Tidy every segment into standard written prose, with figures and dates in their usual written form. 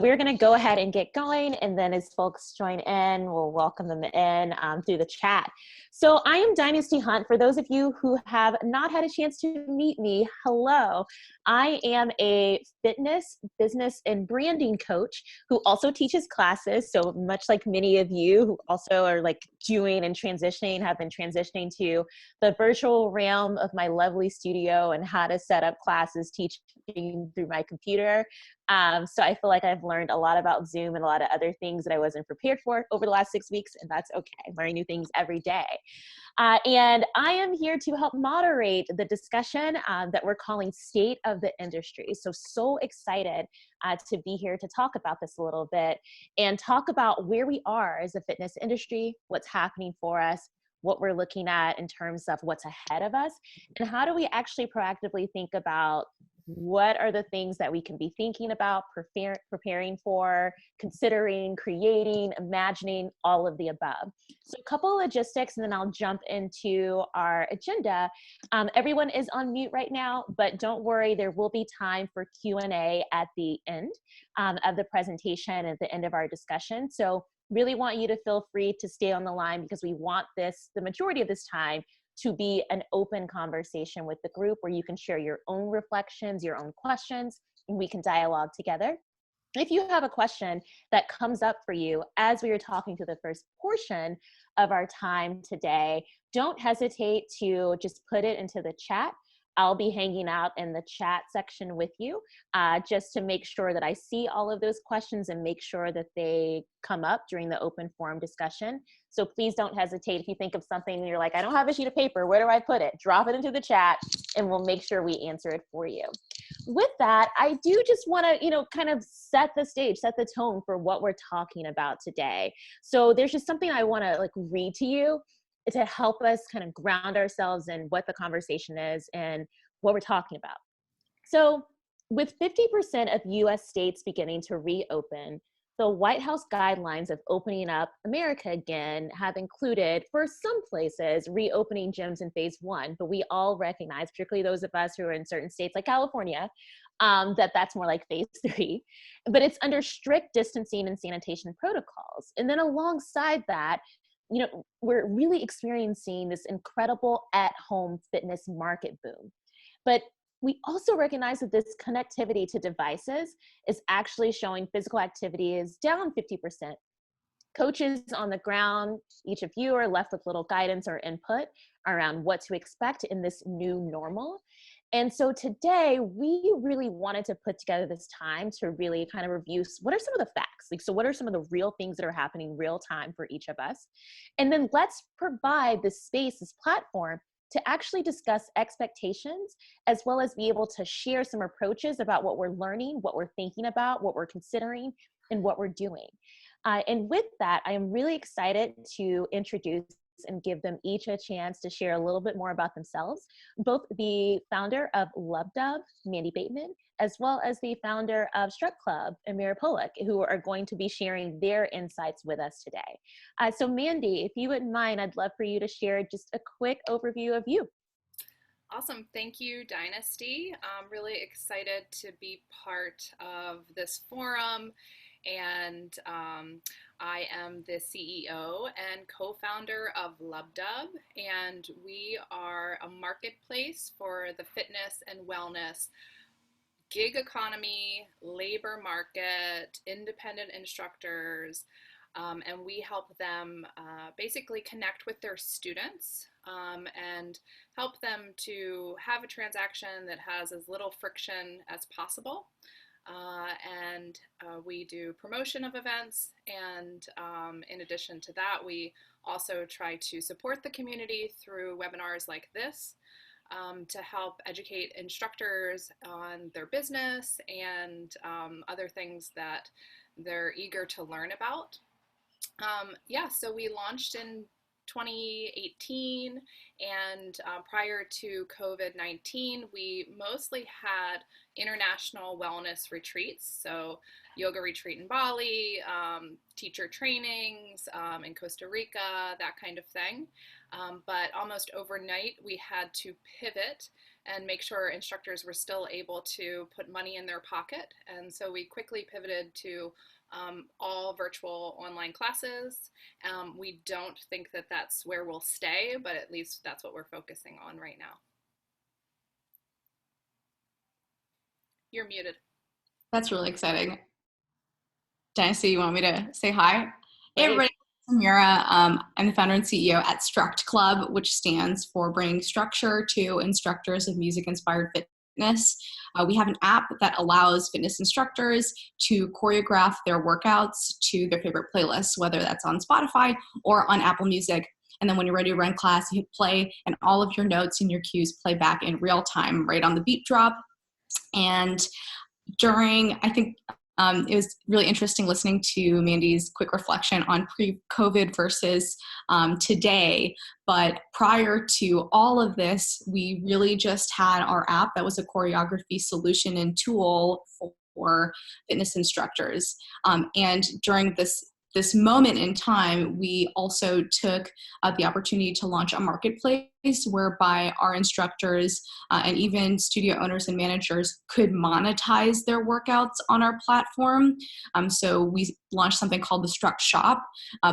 We're going to go ahead and get going, and then as folks join in, we'll welcome them in through the chat. So I am Dynasti Hunt. For those of you who have not had a chance to meet me, hello. I am a fitness, business, and branding coach who also teaches classes. So much like many of you who also are like doing and transitioning, have been transitioning to the virtual realm of my lovely studio and how to set up classes, teaching through my computer. So I feel like I've learned a lot about Zoom and a lot of other things that I wasn't prepared for over the last 6 weeks, and that's okay. I'm learning new things every day. And I am here to help moderate the discussion that we're calling State of the Industry. So excited to be here to talk about this a little bit and talk about where we are as a fitness industry, what's happening for us, what we're looking at in terms of what's ahead of us, and how do we actually proactively think about what are the things that we can be thinking about, preparing for, considering, creating, imagining, all of the above. So a couple of logistics, and then I'll jump into our agenda. Everyone is on mute right now, but don't worry, there will be time for Q&A at the end of the presentation, at the end of our discussion. So really want you to feel free to stay on the line because we want this, the majority of this time, to be an open conversation with the group where you can share your own reflections, your own questions, and we can dialogue together. If you have a question that comes up for you as we are talking to the first portion of our time today, don't hesitate to just put it into the chat. I'll be hanging out in the chat section with you just to make sure that I see all of those questions and make sure that they come up during the open forum discussion. So please don't hesitate. If you think of something and you're like, I don't have a sheet of paper, where do I put it? Drop it into the chat and we'll make sure we answer it for you. With that, I do just want to, kind of set the stage, set the tone for what we're talking about today. So there's just something I want to read to you to help us kind of ground ourselves in what the conversation is and what we're talking about. So with 50% of US states beginning to reopen, the White House guidelines of opening up America again have included, for some places, reopening gyms in phase 1, but we all recognize, particularly those of us who are in certain states like California, that that's more like phase 3, but it's under strict distancing and sanitation protocols. And then alongside that, we're really experiencing this incredible at-home fitness market boom. But we also recognize that this connectivity to devices is actually showing physical activity is down 50%. Coaches on the ground, each of you are left with little guidance or input around what to expect in this new normal. And so today we really wanted to put together this time to really kind of review what are some of the facts, so what are some of the real things that are happening real time for each of us. And then let's provide this space, this platform to actually discuss expectations, as well as be able to share some approaches about what we're learning, what we're thinking about, what we're considering, and what we're doing. And with that, I am really excited to introduce and give them each a chance to share a little bit more about themselves. Both the founder of LubbDubb, Mandi Bateman, as well as the founder of Struct Club, Amira, Polack, who are going to be sharing their insights with us today. So Mandi, if you wouldn't mind, I'd love for you to share just a quick overview of you. Awesome. Thank you, Dynasti. I'm really excited to be part of this forum. And I am the CEO and co-founder of LubbDubb, and we are a marketplace for the fitness and wellness gig economy, labor market, independent instructors, and we help them basically connect with their students and help them to have a transaction that has as little friction as possible. And we do promotion of events, and in addition to that, we also try to support the community through webinars like this to help educate instructors on their business and other things that they're eager to learn about. So we launched in 2018, and prior to COVID-19, we mostly had international wellness retreats, so yoga retreat in Bali, teacher trainings in Costa Rica, that kind of thing. But almost overnight, we had to pivot and make sure instructors were still able to put money in their pocket. And so we quickly pivoted to all virtual online classes. We don't think that that's where we'll stay, but at least that's what we're focusing on right now. You're muted. That's really exciting. Dynasti, you want me to say hi? Hey Great. everybody, I'm Amira. I'm the founder and CEO at Struct Club, which stands for bringing structure to instructors of music-inspired fitness. We have an app that allows fitness instructors to choreograph their workouts to their favorite playlists, whether that's on Spotify or on Apple Music. And then when you're ready to run class, you hit play, and all of your notes and your cues play back in real time, right on the beat drop. And it was really interesting listening to Mandi's quick reflection on pre-COVID versus today. But prior to all of this, we really just had our app that was a choreography solution and tool for fitness instructors. And during this moment in time, we also took the opportunity to launch a marketplace whereby our instructors and even studio owners and managers could monetize their workouts on our platform. So we launched something called the Struct Shop,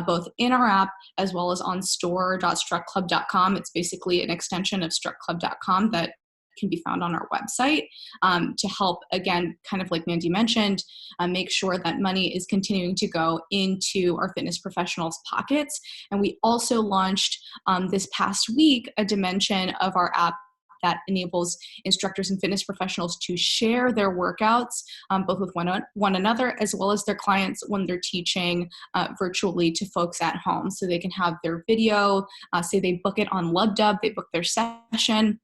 both in our app as well as on store.structclub.com. It's basically an extension of structclub.com that can be found on our website to help, again, kind of like Mandi mentioned, make sure that money is continuing to go into our fitness professionals' pockets. And we also launched this past week a dimension of our app that enables instructors and fitness professionals to share their workouts both with one another as well as their clients when they're teaching virtually to folks at home. So they can have their video, say they book it on LubbDubb, they book their session,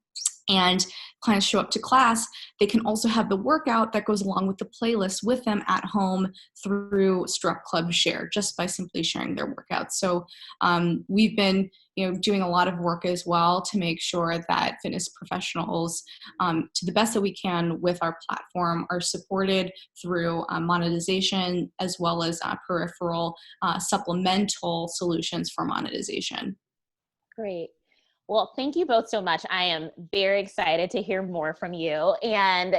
and clients show up to class, they can also have the workout that goes along with the playlist with them at home through Struct Club Share, just by simply sharing their workouts. So we've been doing a lot of work as well to make sure that fitness professionals, to the best that we can with our platform, are supported through monetization as well as peripheral supplemental solutions for monetization. Great. Well, thank you both so much. I am very excited to hear more from you. And,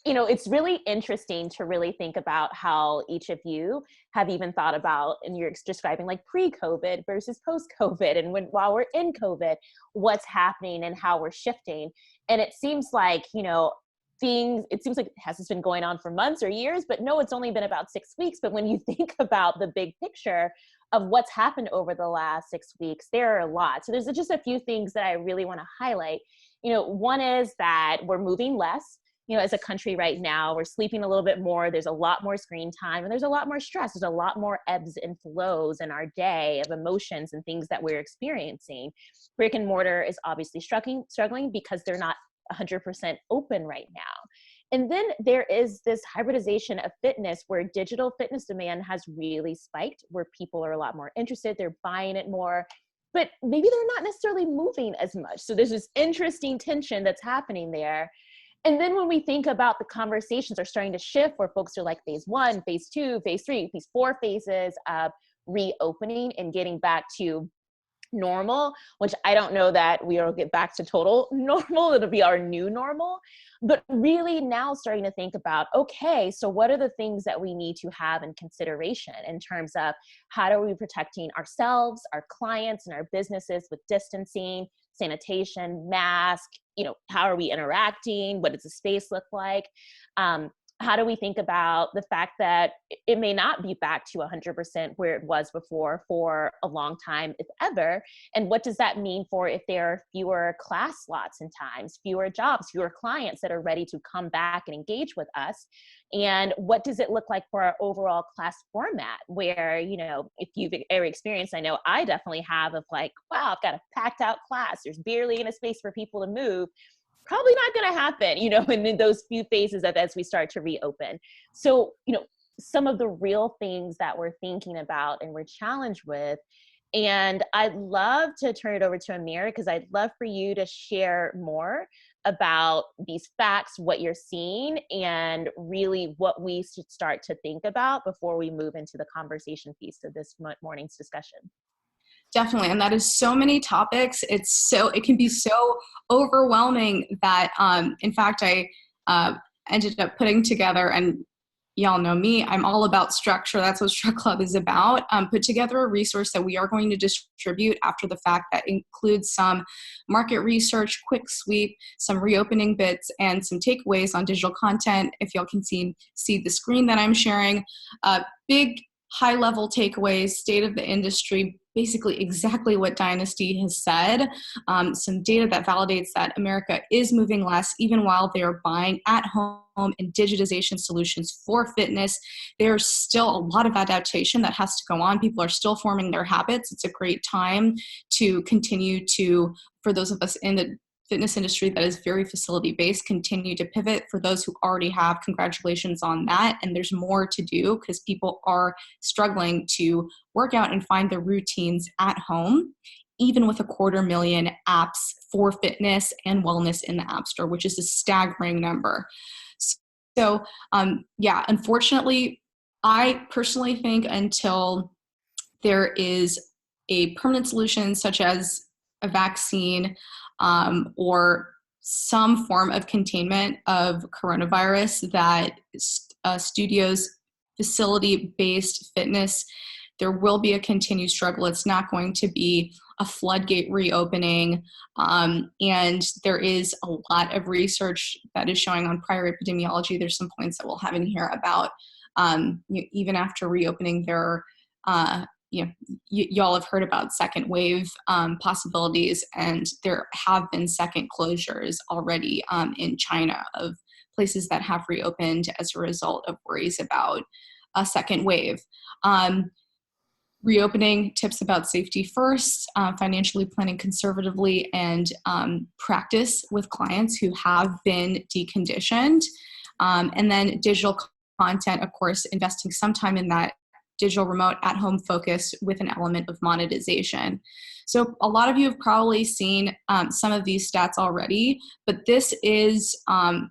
it's really interesting to really think about how each of you have even thought about, and you're describing like pre-COVID versus post-COVID, and while we're in COVID, what's happening and how we're shifting. And it seems like, it seems like it has been going on for months or years, but no, it's only been about 6 weeks. But when you think about the big picture of what's happened over the last 6 weeks, there are a lot. So there's just a few things that I really want to highlight. One is that we're moving less. As a country right now, we're sleeping a little bit more. There's a lot more screen time, and there's a lot more stress. There's a lot more ebbs and flows in our day of emotions and things that we're experiencing. Brick and mortar is obviously struggling because they're not 100% open right now. And then there is this hybridization of fitness where digital fitness demand has really spiked, where people are a lot more interested, they're buying it more, but maybe they're not necessarily moving as much. So there's this interesting tension that's happening there. And then when we think about the conversations are starting to shift, where folks are like phase 1, phase 2, phase 3, these 4 phases of reopening and getting back to normal, which I don't know that we will get back to total normal. It'll be our new normal. But really now starting to think about, okay, so what are the things that we need to have in consideration in terms of how are we protecting ourselves, our clients, and our businesses with distancing, sanitation, mask, how are we interacting? What does the space look like? How do we think about the fact that it may not be back to 100% where it was before for a long time, if ever? And what does that mean for if there are fewer class slots and times, fewer jobs, fewer clients that are ready to come back and engage with us? And what does it look like for our overall class format where, if you've ever experienced, I know I definitely have, of like, wow, I've got a packed out class. There's barely enough space for people to move. Probably not going to happen, in those few phases as we start to reopen. So, some of the real things that we're thinking about and we're challenged with. And I'd love to turn it over to Amira, because I'd love for you to share more about these facts, what you're seeing, and really what we should start to think about before we move into the conversation piece of this morning's discussion. Definitely. And that is so many topics. It can be so overwhelming that, in fact, I ended up putting together, and y'all know me, I'm all about structure. That's what Struct Club is about. Put together a resource that we are going to distribute after the fact that includes some market research, quick sweep, some reopening bits, and some takeaways on digital content. If y'all can see the screen that I'm sharing, big high-level takeaways, state of the industry, basically exactly what Dynasti has said. Some data that validates that America is moving less, even while they are buying at home and digitization solutions for fitness. There's still a lot of adaptation that has to go on. People are still forming their habits. It's a great time to continue to, for those of us in the fitness industry that is very facility-based, continue to pivot. For those who already have, congratulations on that. And there's more to do because people are struggling to work out and find their routines at home, even with 250,000 apps for fitness and wellness in the App Store, which is a staggering number. So, unfortunately, I personally think until there is a permanent solution, such as a vaccine, or some form of containment of coronavirus, that studios, facility-based fitness, there will be a continued struggle. It's not going to be a floodgate reopening. And there is a lot of research that is showing on prior epidemiology. There's some points that we'll have in here about even after reopening, there are y'all have heard about second wave possibilities, and there have been second closures already in China of places that have reopened as a result of worries about a second wave. Reopening tips about safety first, financially planning conservatively, and practice with clients who have been deconditioned. And then digital content, of course, investing some time in that digital remote at-home focus with an element of monetization. So a lot of you have probably seen some of these stats already, but this is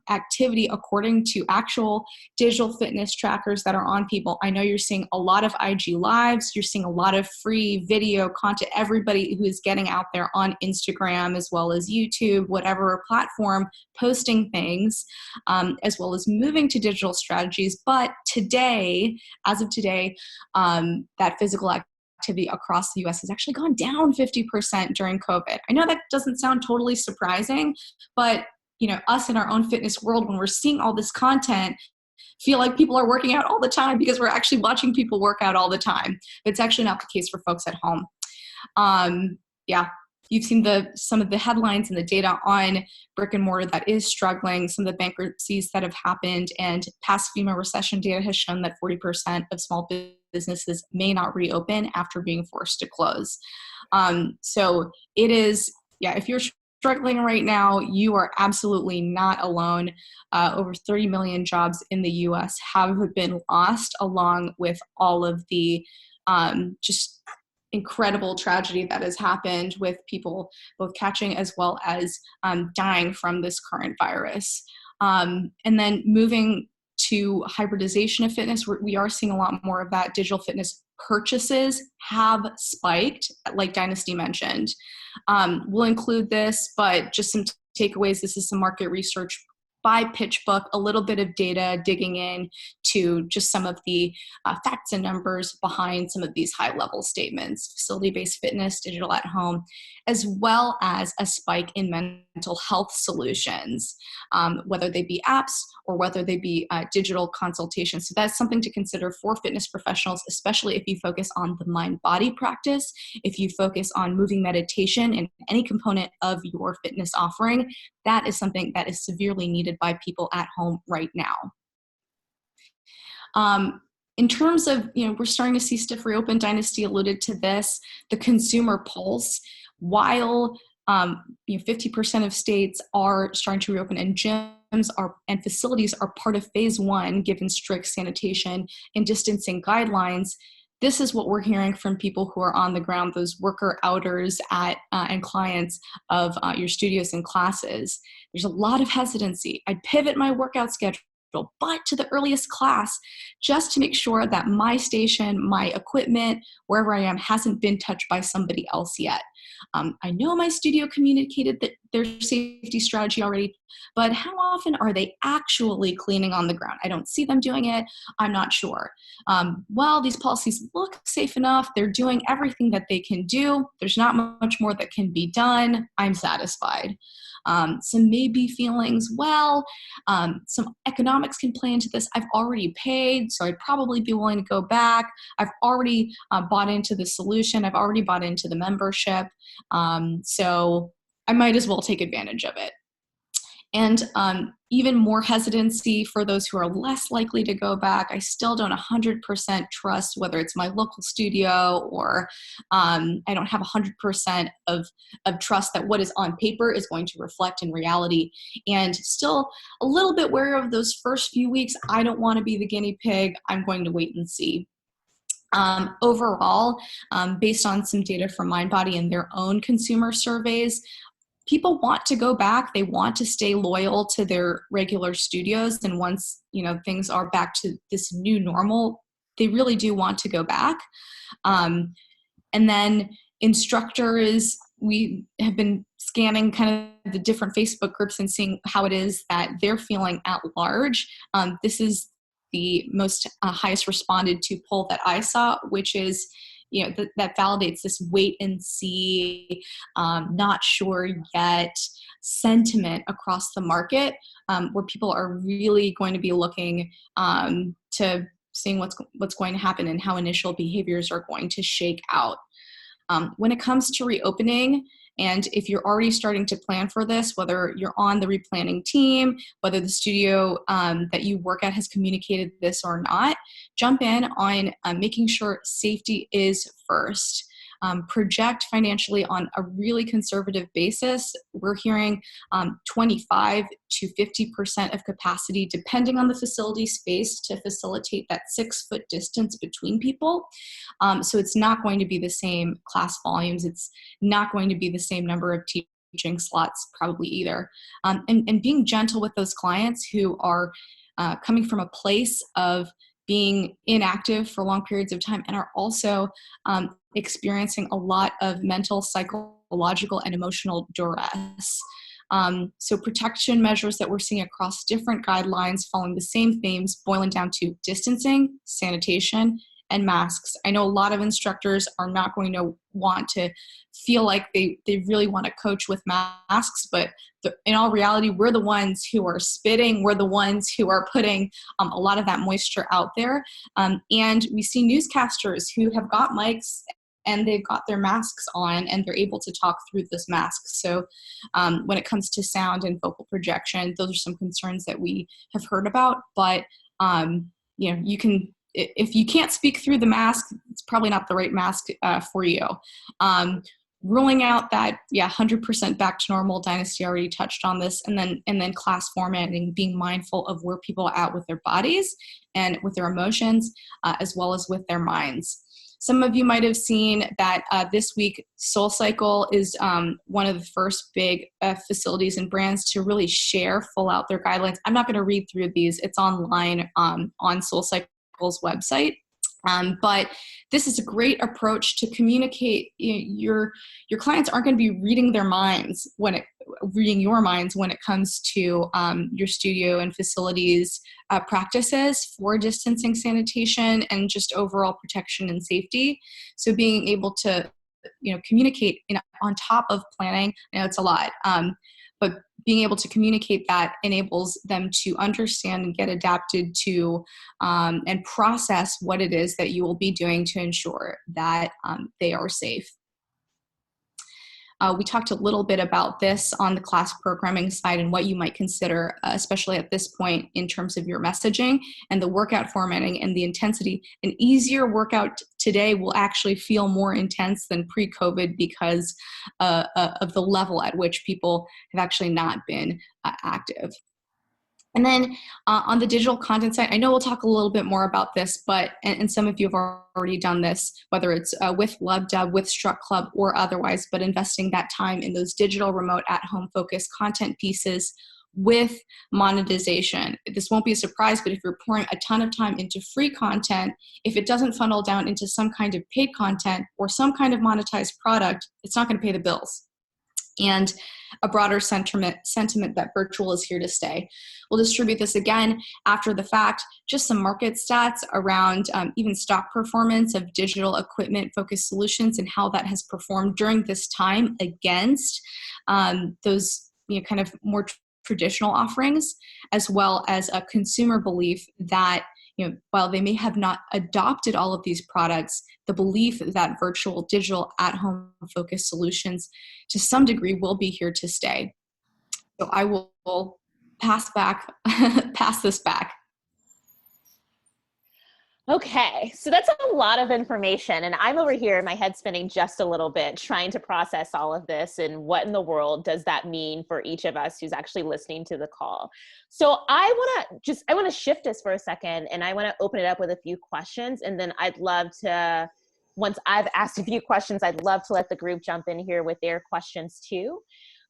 activity according to actual digital fitness trackers that are on people. I know you're seeing a lot of IG lives, you're seeing a lot of free video content, everybody who is getting out there on Instagram as well as YouTube, whatever platform, posting things, as well as moving to digital strategies. But today, as of today, that physical activity across the US has actually gone down 50% during COVID. I know that doesn't sound totally surprising, but us in our own fitness world, when we're seeing all this content, feel like people are working out all the time because we're actually watching people work out all the time. But it's actually not the case for folks at home. You've seen some of the headlines and the data on brick and mortar that is struggling, some of the bankruptcies that have happened, and past FEMA recession data has shown that 40% of small businesses may not reopen after being forced to close. So it is, if you're struggling right now, you are absolutely not alone. Over 30 million jobs in the US have been lost, along with all of the just incredible tragedy that has happened with people both catching as well as dying from this current virus. And then moving to hybridization of fitness, we are seeing a lot more of that. Digital fitness purchases have spiked, like Dynasti mentioned. We'll include this, but just some takeaways. This is some market research by PitchBook, a little bit of data digging in to just some of the facts and numbers behind some of these high-level statements: facility-based fitness, digital at home, as well as a spike in mental health solutions, whether they be apps or whether they be digital consultations. So that's something to consider for fitness professionals, especially if you focus on the mind-body practice, if you focus on moving meditation and any component of your fitness offering. That is something that is severely needed by people at home right now. In terms of, we're starting to see stuff reopen. Dynasti alluded to this, the consumer pulse. While 50% of states are starting to reopen, and gyms and facilities are part of phase one, given strict sanitation and distancing guidelines, this is what we're hearing from people who are on the ground, those worker outers and clients of your studios and classes. There's a lot of hesitancy. I'd pivot my workout schedule. but to the earliest class, just to make sure that my station, my equipment, wherever I am, hasn't been touched by somebody else yet. I know my studio communicated that their safety strategy already, but how often are they actually cleaning on the ground? I don't see them doing it. I'm not sure. Well, these policies look safe enough. They're doing everything that they can do. There's not much more that can be done. I'm satisfied. Some maybe feelings, well, some economics can play into this. I've already paid, so I'd probably be willing to go back. I've already bought into the solution. I've already bought into the membership. So I might as well take advantage of it. And even more hesitancy for those who are less likely to go back. I still don't 100% trust whether it's my local studio or I don't have 100% of trust that what is on paper is going to reflect in reality. And still a little bit wary of those first few weeks. I don't want to be the guinea pig. I'm going to wait and see. Overall, based on some data from MindBody and their own consumer surveys, people want to go back. They want to stay loyal to their regular studios. And once, things are back to this new normal, they really do want to go back. And then instructors, we have been scanning kind of the different Facebook groups and seeing how it is that they're feeling at large. This is the most highest responded to poll that I saw, which is, that validates this wait and see, not sure yet sentiment across the market, where people are really going to be looking to seeing what's going to happen and how initial behaviors are going to shake out. When it comes to reopening, and if you're already starting to plan for this, whether you're on the replanning team, whether the studio that you work at has communicated this or not, jump in on making sure safety is first. Project financially on a really conservative basis. We're hearing 25 to 50% of capacity, depending on the facility space, to facilitate that 6-foot distance between people. So it's not going to be the same class volumes. It's not going to be the same number of teaching slots probably either. And being gentle with those clients who are coming from a place of being inactive for long periods of time and are also experiencing a lot of mental, psychological, and emotional duress. So protection measures that we're seeing across different guidelines following the same themes, boiling down to distancing, sanitation, and masks. I know a lot of instructors are not going to want to feel like they really want to coach with masks, but in all reality, we're the ones who are spitting. We're the ones who are putting a lot of that moisture out there. And we see newscasters who have got mics and they've got their masks on and they're able to talk through this mask. So when it comes to sound and vocal projection, those are some concerns that we have heard about, but you can, if you can't speak through the mask, it's probably not the right mask for you. Ruling out that, 100% back to normal, Dynasti already touched on this, and then class formatting, being mindful of where people are at with their bodies and with their emotions, as well as with their minds. Some of you might have seen that this week, SoulCycle is one of the first big facilities and brands to really share full out their guidelines. I'm not going to read through these. It's online on SoulCycle's website. But this is a great approach to communicate. Your clients aren't going to be reading your minds when it comes to your studio and facilities practices for distancing, sanitation, and just overall protection and safety. So being able to communicate on top of planning, it's a lot. But being able to communicate that enables them to understand and get adapted to and process what it is that you will be doing to ensure that they are safe. We talked a little bit about this on the class programming side and what you might consider, especially at this point in terms of your messaging and the workout formatting and the intensity. An easier workout today will actually feel more intense than pre-COVID because of the level at which people have actually not been active. And then on the digital content side, I know we'll talk a little bit more about this, but, and some of you have already done this, whether it's with LubbDubb, with Struct Club, or otherwise, but investing that time in those digital remote at-home focused content pieces with monetization. This won't be a surprise, but if you're pouring a ton of time into free content, if it doesn't funnel down into some kind of paid content or some kind of monetized product, it's not going to pay the bills. And a broader sentiment that virtual is here to stay. We'll distribute this again after the fact, just some market stats around even stock performance of digital equipment focused solutions and how that has performed during this time against those kind of more traditional offerings, as well as a consumer belief that while they may have not adopted all of these products, the belief that virtual, digital, at-home focused solutions to some degree will be here to stay. So I will pass this back. Okay, so that's a lot of information, and I'm over here, my head spinning just a little bit, trying to process all of this and what in the world does that mean for each of us who's actually listening to the call. So I want to shift this for a second, and I want to open it up with a few questions, and then I'd love to, once I've asked a few questions, I'd love to let the group jump in here with their questions too.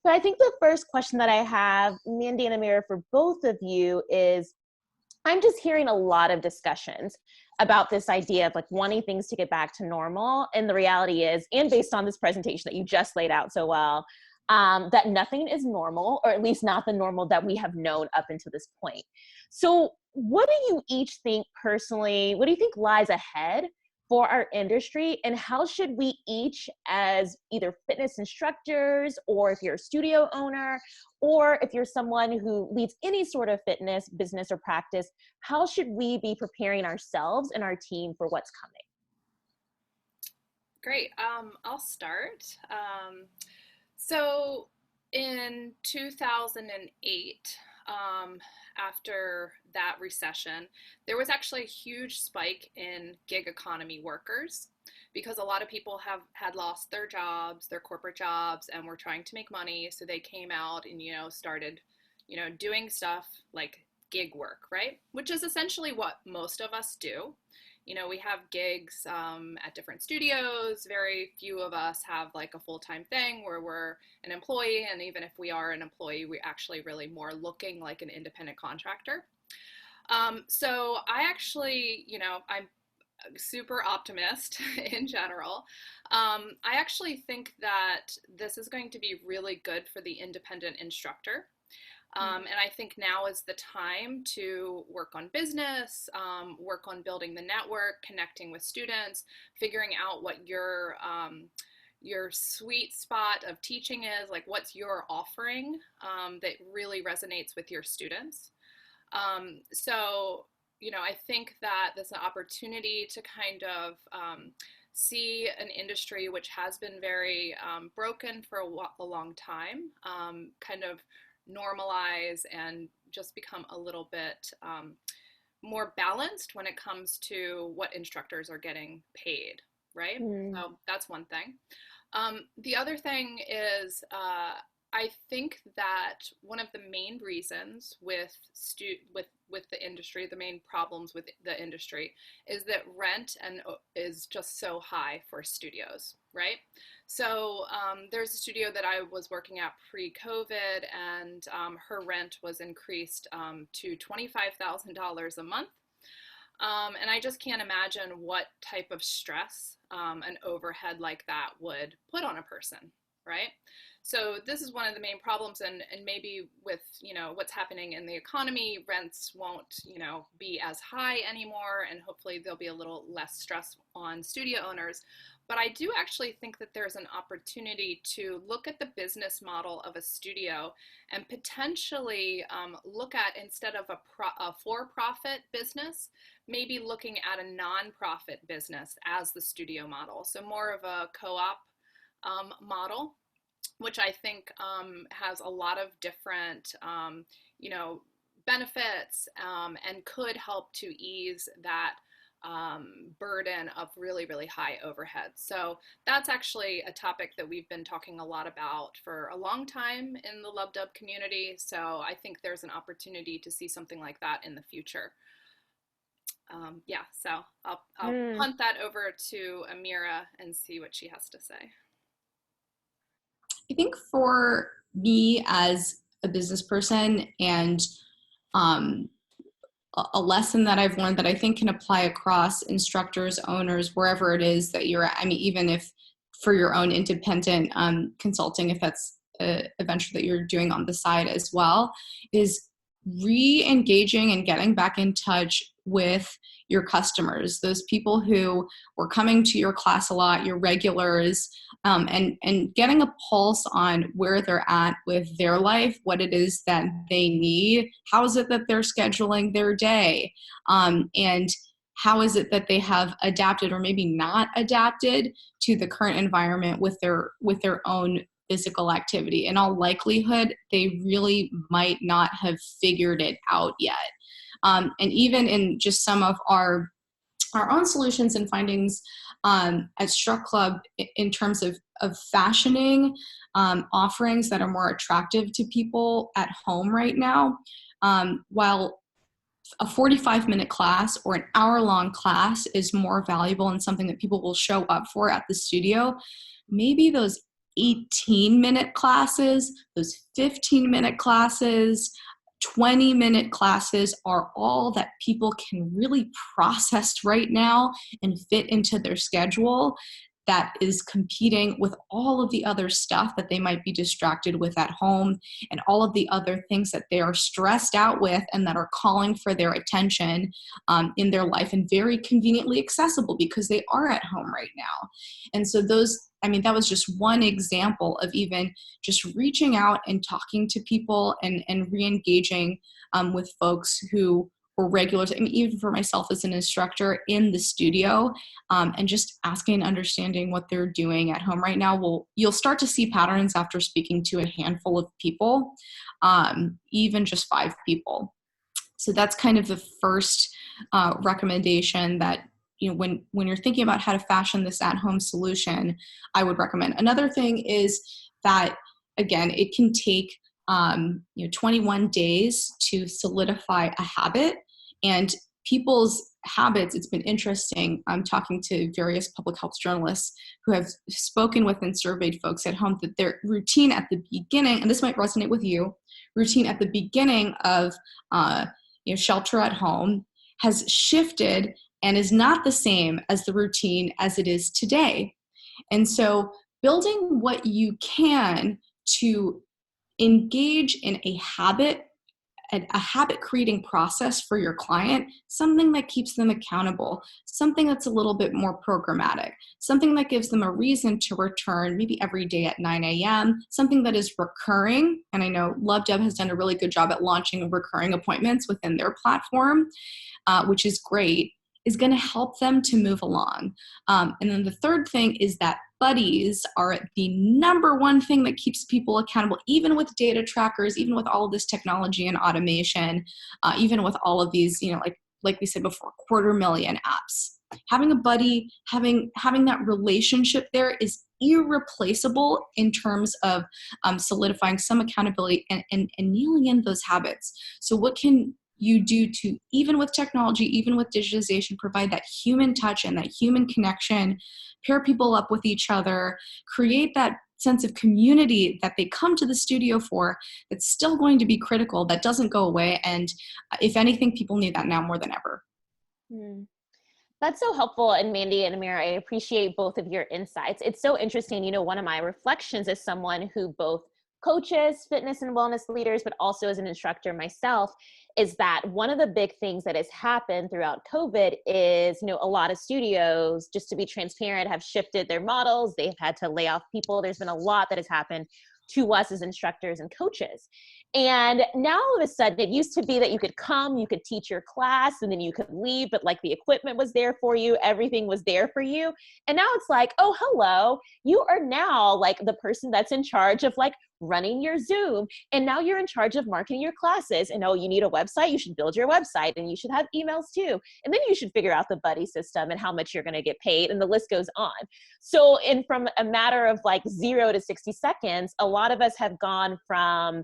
But I think the first question that I have, Mandi and Amira, for both of you is, I'm just hearing a lot of discussions about this idea of like wanting things to get back to normal. And the reality is, and based on this presentation that you just laid out so well, that nothing is normal, or at least not the normal that we have known up until this point. So what do you each think personally, what do you think lies ahead for our industry, and how should we each, as either fitness instructors, or if you're a studio owner, or if you're someone who leads any sort of fitness business or practice, how should we be preparing ourselves and our team for what's coming? Great. I'll start. So in 2008, after that recession, there was actually a huge spike in gig economy workers, because a lot of people had lost their jobs, their corporate jobs, and were trying to make money. So they came out and, started, doing stuff like gig work, right? Which is essentially what most of us do. We have gigs at different studios. Very few of us have like a full-time thing where we're an employee. And even if we are an employee, we actually really more looking like an independent contractor. So I actually, I'm super optimist in general. I actually think that this is going to be really good for the independent instructor. And I think now is the time to work on business, work on building the network, connecting with students, figuring out what your sweet spot of teaching is, like what's your offering that really resonates with your students. So, I think that there's an opportunity to kind of see an industry which has been very broken for a long time, kind of normalize and just become a little bit more balanced when it comes to what instructors are getting paid, right? So that's one thing. The other thing is I think that one of the main reasons with the industry, the main problems with the industry, is that rent is just so high for studios, right? So there's a studio that I was working at pre-COVID, and her rent was increased to $25,000 a month. And I just can't imagine what type of stress an overhead like that would put on a person, right? So this is one of the main problems, and maybe with, what's happening in the economy, rents won't, be as high anymore, and hopefully there'll be a little less stress on studio owners. But I do actually think that there's an opportunity to look at the business model of a studio and potentially look at, instead of a for-profit business, maybe looking at a non-profit business as the studio model. So more of a co-op model, which I think has a lot of different, benefits and could help to ease that burden of really, really high overhead. So that's actually a topic that we've been talking a lot about for a long time in the LubbDubb community. So I think there's an opportunity to see something like that in the future. So I'll punt that over to Amira and see what she has to say. I think for me as a business person, and a lesson that I've learned that I think can apply across instructors, owners, wherever it is that you're at. I mean, even if for your own independent consulting, if that's a venture that you're doing on the side as well, is re-engaging and getting back in touch with your customers, those people who were coming to your class a lot, your regulars, and getting a pulse on where they're at with their life, what it is that they need, how is it that they're scheduling their day, and how is it that they have adapted or maybe not adapted to the current environment with their own physical activity. In all likelihood, they really might not have figured it out yet. And even in just some of our own solutions and findings at Struct Club in terms of fashioning offerings that are more attractive to people at home right now, while a 45-minute class or an hour-long class is more valuable and something that people will show up for at the studio, maybe those 18-minute classes, those 15-minute classes, 20-minute classes are all that people can really process right now and fit into their schedule that is competing with all of the other stuff that they might be distracted with at home and all of the other things that they are stressed out with and that are calling for their attention in their life, and very conveniently accessible because they are at home right now. And so that was just one example of even just reaching out and talking to people and re-engaging with folks who were regulars. I mean, even for myself as an instructor in the studio, and just asking and understanding what they're doing at home right now. You'll start to see patterns after speaking to a handful of people, even just 5 people. So that's kind of the first recommendation that, when you're thinking about how to fashion this at-home solution, I would recommend. Another thing is that, again, it can take 21 days to solidify a habit. And people's habits, it's been interesting. I'm talking to various public health journalists who have spoken with and surveyed folks at home that their routine at the beginning, and this might resonate with you, routine at the beginning of shelter at home has shifted and is not the same as the routine as it is today. And so building what you can to engage in a habit creating process for your client, something that keeps them accountable, something that's a little bit more programmatic, something that gives them a reason to return maybe every day at 9 a.m., something that is recurring. And I know LubbDubb has done a really good job at launching recurring appointments within their platform, which is great, is going to help them to move along. And then the third thing is that buddies are the number one thing that keeps people accountable, even with data trackers, even with all of this technology and automation, even with all of these, like we said before, 250,000 apps. Having a buddy, having that relationship there is irreplaceable in terms of solidifying some accountability and nailing in those habits. So what can you do to, even with technology, even with digitization, provide that human touch and that human connection, pair people up with each other, create that sense of community that they come to the studio for, that's still going to be critical, that doesn't go away. And if anything, people need that now more than ever. That's so helpful. And Mandi and Amira, I appreciate both of your insights. It's so interesting. One of my reflections as someone who both coaches fitness and wellness leaders, but also as an instructor myself, is that one of the big things that has happened throughout COVID is, a lot of studios, just to be transparent, have shifted their models. They've had to lay off people. There's been a lot that has happened to us as instructors and coaches. And now all of a sudden, it used to be that you could come, you could teach your class, and then you could leave, but like the equipment was there for you, everything was there for you. And now it's like, oh, hello, you are now like the person that's in charge of like running your Zoom. And now you're in charge of marketing your classes. And oh, you need a website, you should build your website, and you should have emails too. And then you should figure out the buddy system and how much you're going to get paid. And the list goes on. So from a matter of like 0 to 60 seconds, a lot of us have gone from,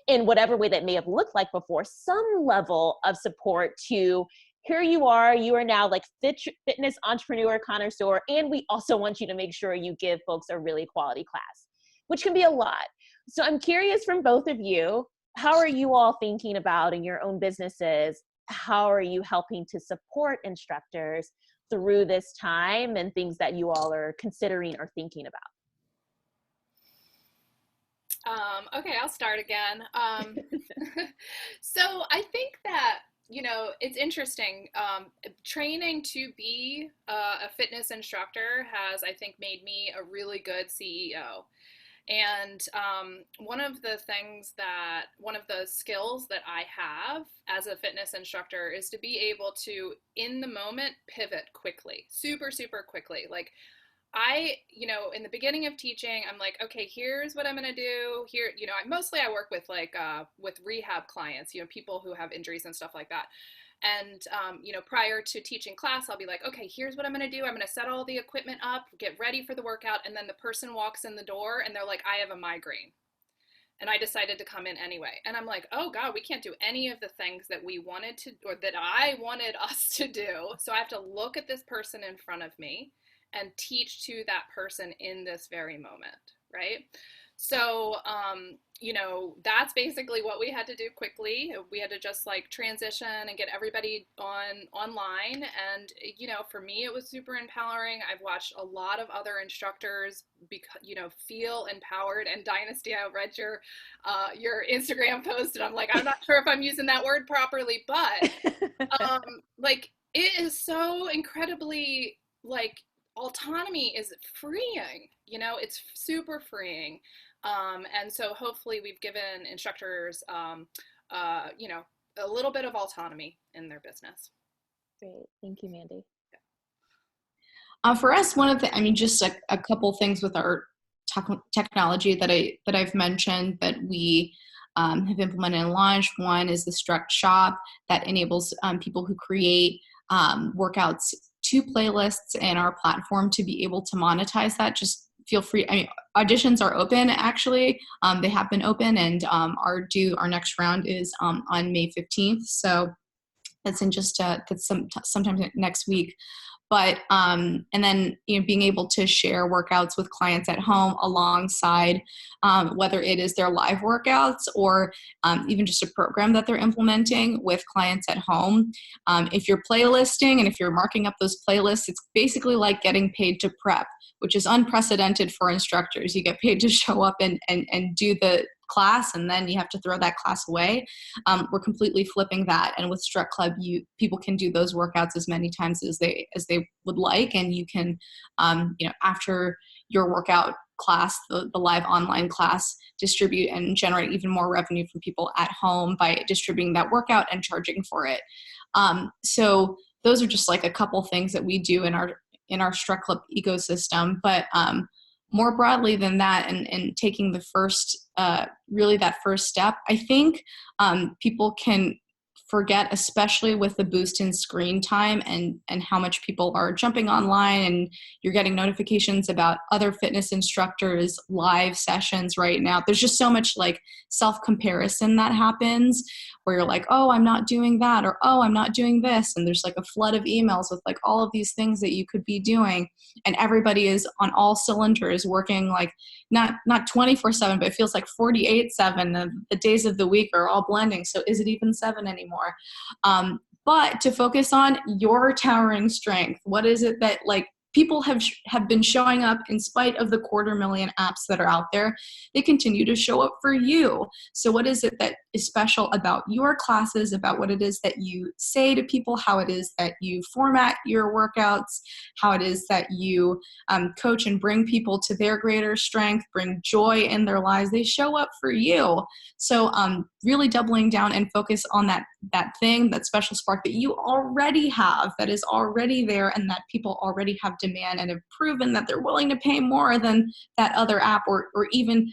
in whatever way that may have looked like before, some level of support to here you are now like fitness entrepreneur connoisseur, and we also want you to make sure you give folks a really quality class, which can be a lot. So I'm curious from both of you, how are you all thinking about in your own businesses? How are you helping to support instructors through this time and things that you all are considering or thinking about? Okay, I'll start again. So I think that, it's interesting. Training to be a fitness instructor has, I think, made me a really good CEO. And one of the skills that I have as a fitness instructor is to be able to, in the moment, pivot quickly, super, super quickly. Like, in the beginning of teaching, I'm like, okay, here's what I'm going to do here. I work with with rehab clients, people who have injuries and stuff like that. And, prior to teaching class, I'll be like, okay, here's what I'm going to do. I'm going to set all the equipment up, get ready for the workout. And then the person walks in the door and they're like, I have a migraine. And I decided to come in anyway. And I'm like, oh God, we can't do any of the things that we wanted to, or that I wanted us to do. So I have to look at this person in front of me and teach to that person in this very moment, right? So, that's basically what we had to do quickly. We had to just transition and get everybody online. And, for me, it was super empowering. I've watched a lot of other instructors, feel empowered. And Dynasti, I read your Instagram post and I'm like, I'm not sure if I'm using that word properly, but, it is so incredibly, autonomy is freeing, it's super freeing. And so hopefully we've given instructors, a little bit of autonomy in their business. Great. Thank you, Mandi. For us, just a couple things with our technology that I've mentioned that we have implemented and launched. One is the Struct shop that enables people who create workouts to playlists in our platform to be able to monetize that. Just feel free. Auditions are open, actually. They have been open, and our next round is on May 15th. So that's in that's sometime next week. But and then being able to share workouts with clients at home alongside whether it is their live workouts or even just a program that they're implementing with clients at home. If you're playlisting and if you're marking up those playlists, it's basically like getting paid to prep, which is unprecedented for instructors. You get paid to show up and do the class, and then you have to throw that class away. We're completely flipping that, and with Struct Club, people can do those workouts as many times as they would like, and you can, after your workout class, the live online class, distribute and generate even more revenue for people at home by distributing that workout and charging for it. So those are just a couple things that we do in our Struct Club ecosystem, but more broadly than that, and taking the first, really that first step, I think people can forget, especially with the boost in screen time and how much people are jumping online, and you're getting notifications about other fitness instructors' live sessions right now. There's just so much self-comparison that happens where you're like, oh, I'm not doing that, or oh, I'm not doing this. And there's a flood of emails with all of these things that you could be doing. And everybody is on all cylinders working not 24/7, but it feels like 48/7. The days of the week are all blending. So is it even 7 anymore? But to focus on your towering strength. What is it that people have been showing up in spite of the 250,000 apps that are out there? They continue to show up for you. So what is it that is special about your classes, about what it is that you say to people, how it is that you format your workouts, how it is that you coach and bring people to their greater strength, bring joy in their lives? They show up for you. So really doubling down and focus on that thing, that special spark that you already have, that is already there, and that people already have demand and have proven that they're willing to pay more than that other app, or even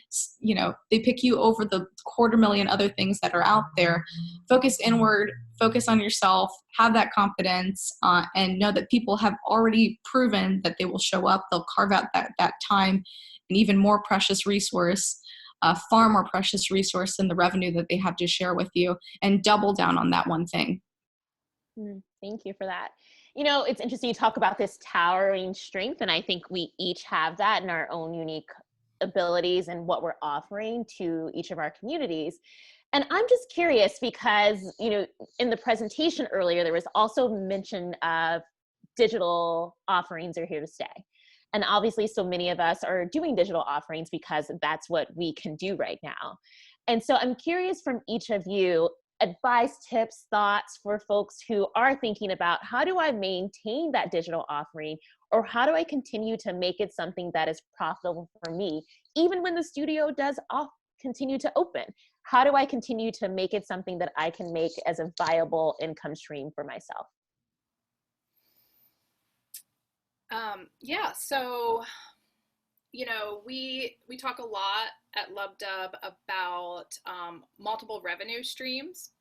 they pick you over the 250,000 other things that are out there. Focus inward, focus on yourself, have that confidence, and know that people have already proven that they will show up. They'll carve out that time, an even more precious resource, far more precious resource than the revenue that they have to share with you, and double down on that one thing. Thank you for that. It's interesting you talk about this towering strength, and I think we each have that in our own unique abilities and what we're offering to each of our communities. And I'm just curious because, you know, in the presentation earlier, there was also mention of digital offerings are here to stay. And obviously, so many of us are doing digital offerings because that's what we can do right now. And so I'm curious from each of you, advice, tips, thoughts for folks who are thinking about how do I maintain that digital offering, or how do I continue to make it something that is profitable for me, even when the studio does continue to open? How do I continue to make it something that I can make as a viable income stream for myself? Yeah, so, you know, we talk a lot at LubbDubb about multiple revenue streams,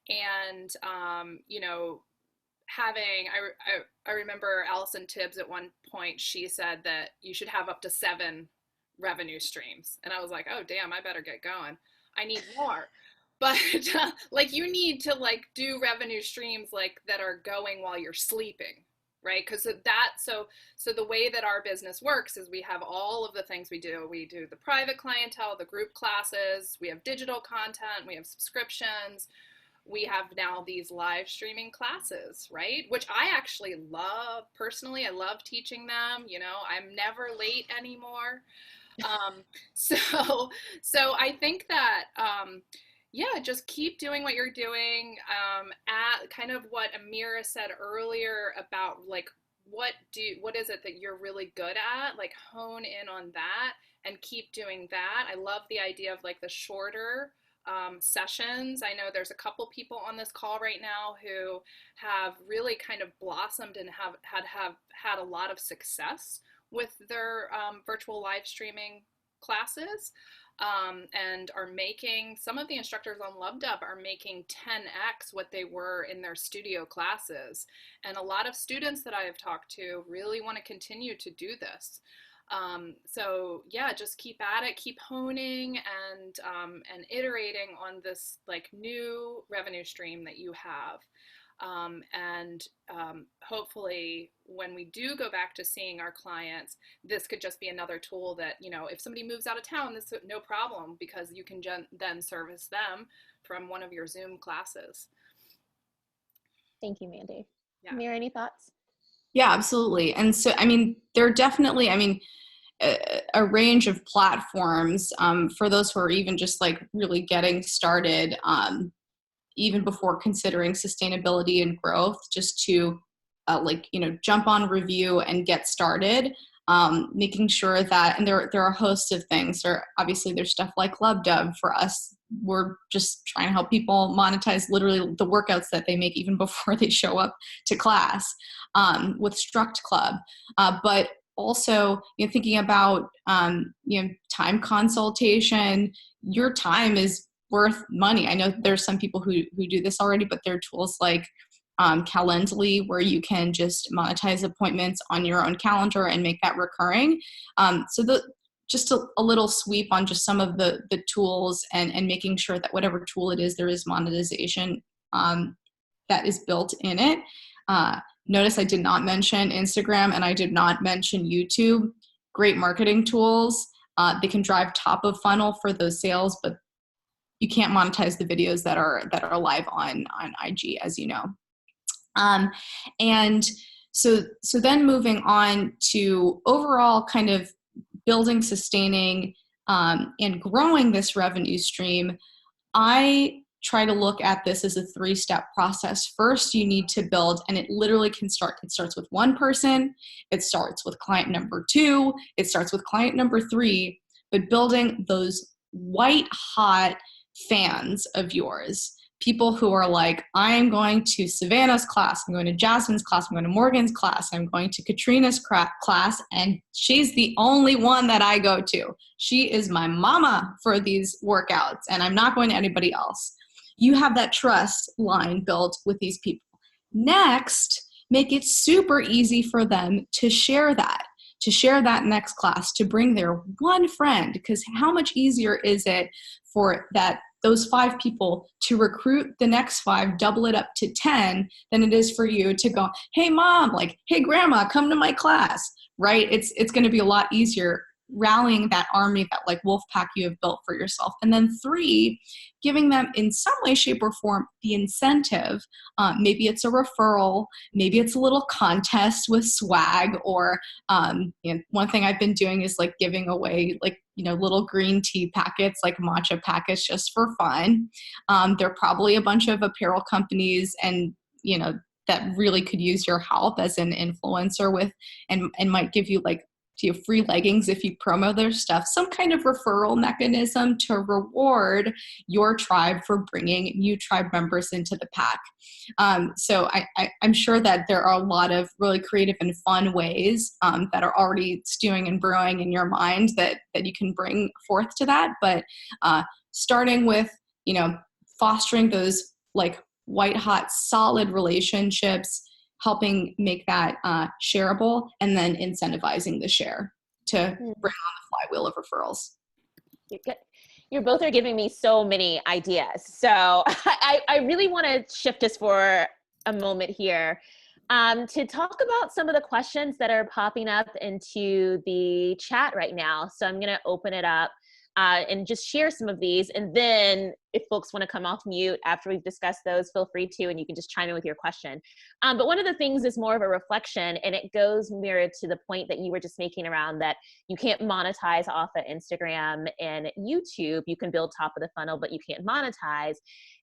and you know, having I remember Allison Tibbs at one point, she said that you should have up to 7 revenue streams, and I was like, oh damn, I better get going. I need more. But like, you need to like do revenue streams like that are going while you're sleeping, right? Because so the way that our business works is we have all of the things we do. We do the private clientele, the group classes, we have digital content, we have subscriptions, we have now these live streaming classes, right? Which I actually love personally. I love teaching them. You know, I'm never late anymore. So I think that, yeah, just keep doing what you're doing. At kind of what Amira said earlier about like, what is it that you're really good at? Like, hone in on that and keep doing that. I love the idea of like the shorter sessions. I know there's a couple people on this call right now who have really kind of blossomed and have had a lot of success with their virtual live streaming classes, and are making, some of the instructors on LubbDubb are making 10x what they were in their studio classes. And a lot of students that I have talked to really want to continue to do this. So yeah, just keep at it, keep honing and iterating on this like new revenue stream that you have. Hopefully when we do go back to seeing our clients, this could just be another tool that, you know, if somebody moves out of town, this is no problem, because you can then service them from one of your Zoom classes. Thank you, Mandi. Yeah. Amira, any thoughts? Yeah, absolutely. And so, I mean, there are definitely, I mean, a range of platforms for those who are even just like really getting started, even before considering sustainability and growth, just to like, you know, jump on review and get started, making sure that, and there are a host of things. Obviously there's stuff like LubbDubb. For us, we're just trying to help people monetize literally the workouts that they make even before they show up to class, with Struct Club. But also, you know, thinking about, you know, time consultation. Your time is worth money. I know there's some people who do this already, but there are tools like Calendly, where you can just monetize appointments on your own calendar and make that recurring. Just a little sweep on just some of the tools, and making sure that whatever tool it is, there is monetization that is built in it. Notice I did not mention Instagram and I did not mention YouTube. Great marketing tools. They can drive top of funnel for those sales, but you can't monetize the videos that are live on IG, as you know. And so then moving on to overall kind of building, sustaining, and growing this revenue stream, I try to look at this as a 3-step process. First, you need to build, and it literally it starts with one person, it starts with client number 2, it starts with client number 3, but building those white hot fans of yours, people who are like, I'm going to Savannah's class, I'm going to Jasmine's class, I'm going to Morgan's class, I'm going to Katrina's class, and she's the only one that I go to. She is my mama for these workouts, and I'm not going to anybody else. You have that trust line built with these people. Next, make it super easy for them to share that next class, to bring their one friend, because how much easier is it for those 5 people to recruit the next 5, double it up to 10, than it is for you to go, hey mom, like, hey grandma, come to my class, right? It's going to be a lot easier rallying that army, that like wolf pack you have built for yourself. And then 3, giving them in some way, shape, or form the incentive. Maybe it's a referral, maybe it's a little contest with swag, or one thing I've been doing is like giving away like, little green tea packets, like matcha packets, just for fun. There are probably a bunch of apparel companies and, that really could use your help as an influencer with, and might give you like free leggings if you promo their stuff, some kind of referral mechanism to reward your tribe for bringing new tribe members into the pack. So I'm sure that there are a lot of really creative and fun ways that are already stewing and brewing in your mind that you can bring forth to that. But starting with, fostering those like white hot solid relationships, helping make that shareable, and then incentivizing the share to bring on the flywheel of referrals. You both are giving me so many ideas. So I really want to shift us for a moment here to talk about some of the questions that are popping up into the chat right now. So I'm going to open it up and just share some of these. And then if folks want to come off mute after we've discussed those, feel free to, and you can just chime in with your question. But one of the things is more of a reflection, and it goes mirrored to the point that you were just making around that you can't monetize off of Instagram and YouTube. You can build top of the funnel, but you can't monetize.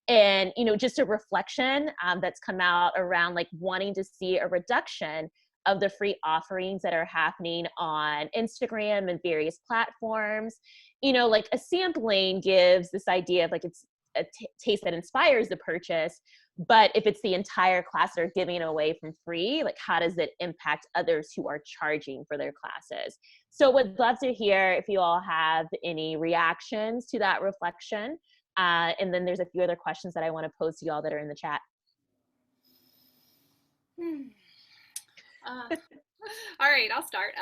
And, just a reflection that's come out around like wanting to see a reduction of the free offerings that are happening on Instagram and various platforms. Like a sampling gives this idea of like it's a taste that inspires the purchase, but if it's the entire class they're giving away from free, like how does it impact others who are charging for their classes? So would love to hear if you all have any reactions to that reflection. And then there's a few other questions that I want to pose to you all that are in the chat. All right, I'll start.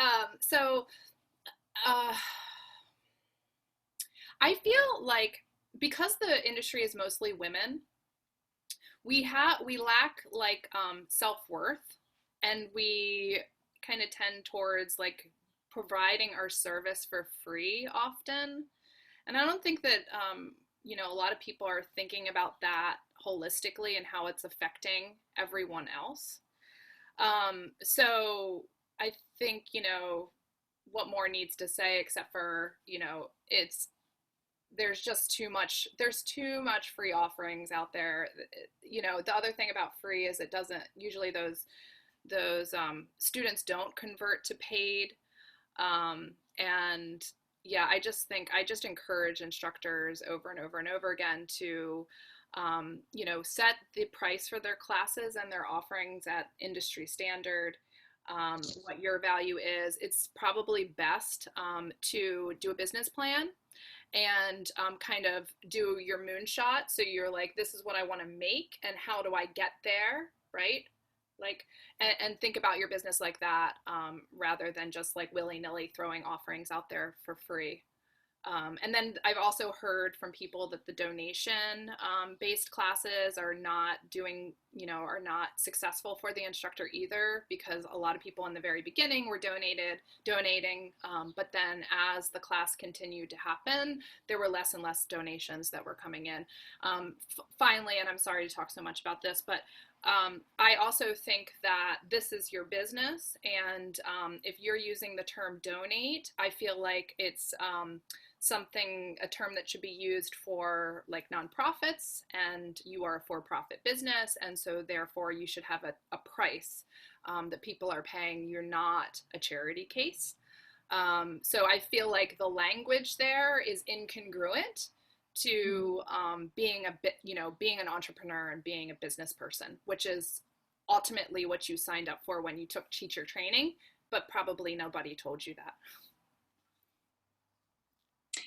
I feel like because the industry is mostly women, we lack like self-worth, and we kind of tend towards like providing our service for free often. And I don't think that a lot of people are thinking about that holistically and how it's affecting everyone else. So I think, what more needs to say except for, there's too much free offerings out there. The other thing about free is it doesn't, usually those students don't convert to paid. And yeah, I just encourage instructors over and over and over again to, set the price for their classes and their offerings at industry standard. What your value is. It's probably best to do a business plan and kind of do your moonshot. So you're like, this is what I want to make and how do I get there, right? Like, and think about your business like that rather than just like willy-nilly throwing offerings out there for free. And then I've also heard from people that the donation based classes are not are not successful for the instructor either, because a lot of people in the very beginning were donating, but then as the class continued to happen, there were less and less donations that were coming in. Finally, and I'm sorry to talk so much about this, but I also think that this is your business, and if you're using the term donate, I feel like it's a term that should be used for like nonprofits, and you are a for-profit business, and so therefore you should have a price that people are paying. You're not a charity case. So I feel like the language there is incongruent to being being an entrepreneur and being a business person, which is ultimately what you signed up for when you took teacher training, but probably nobody told you that.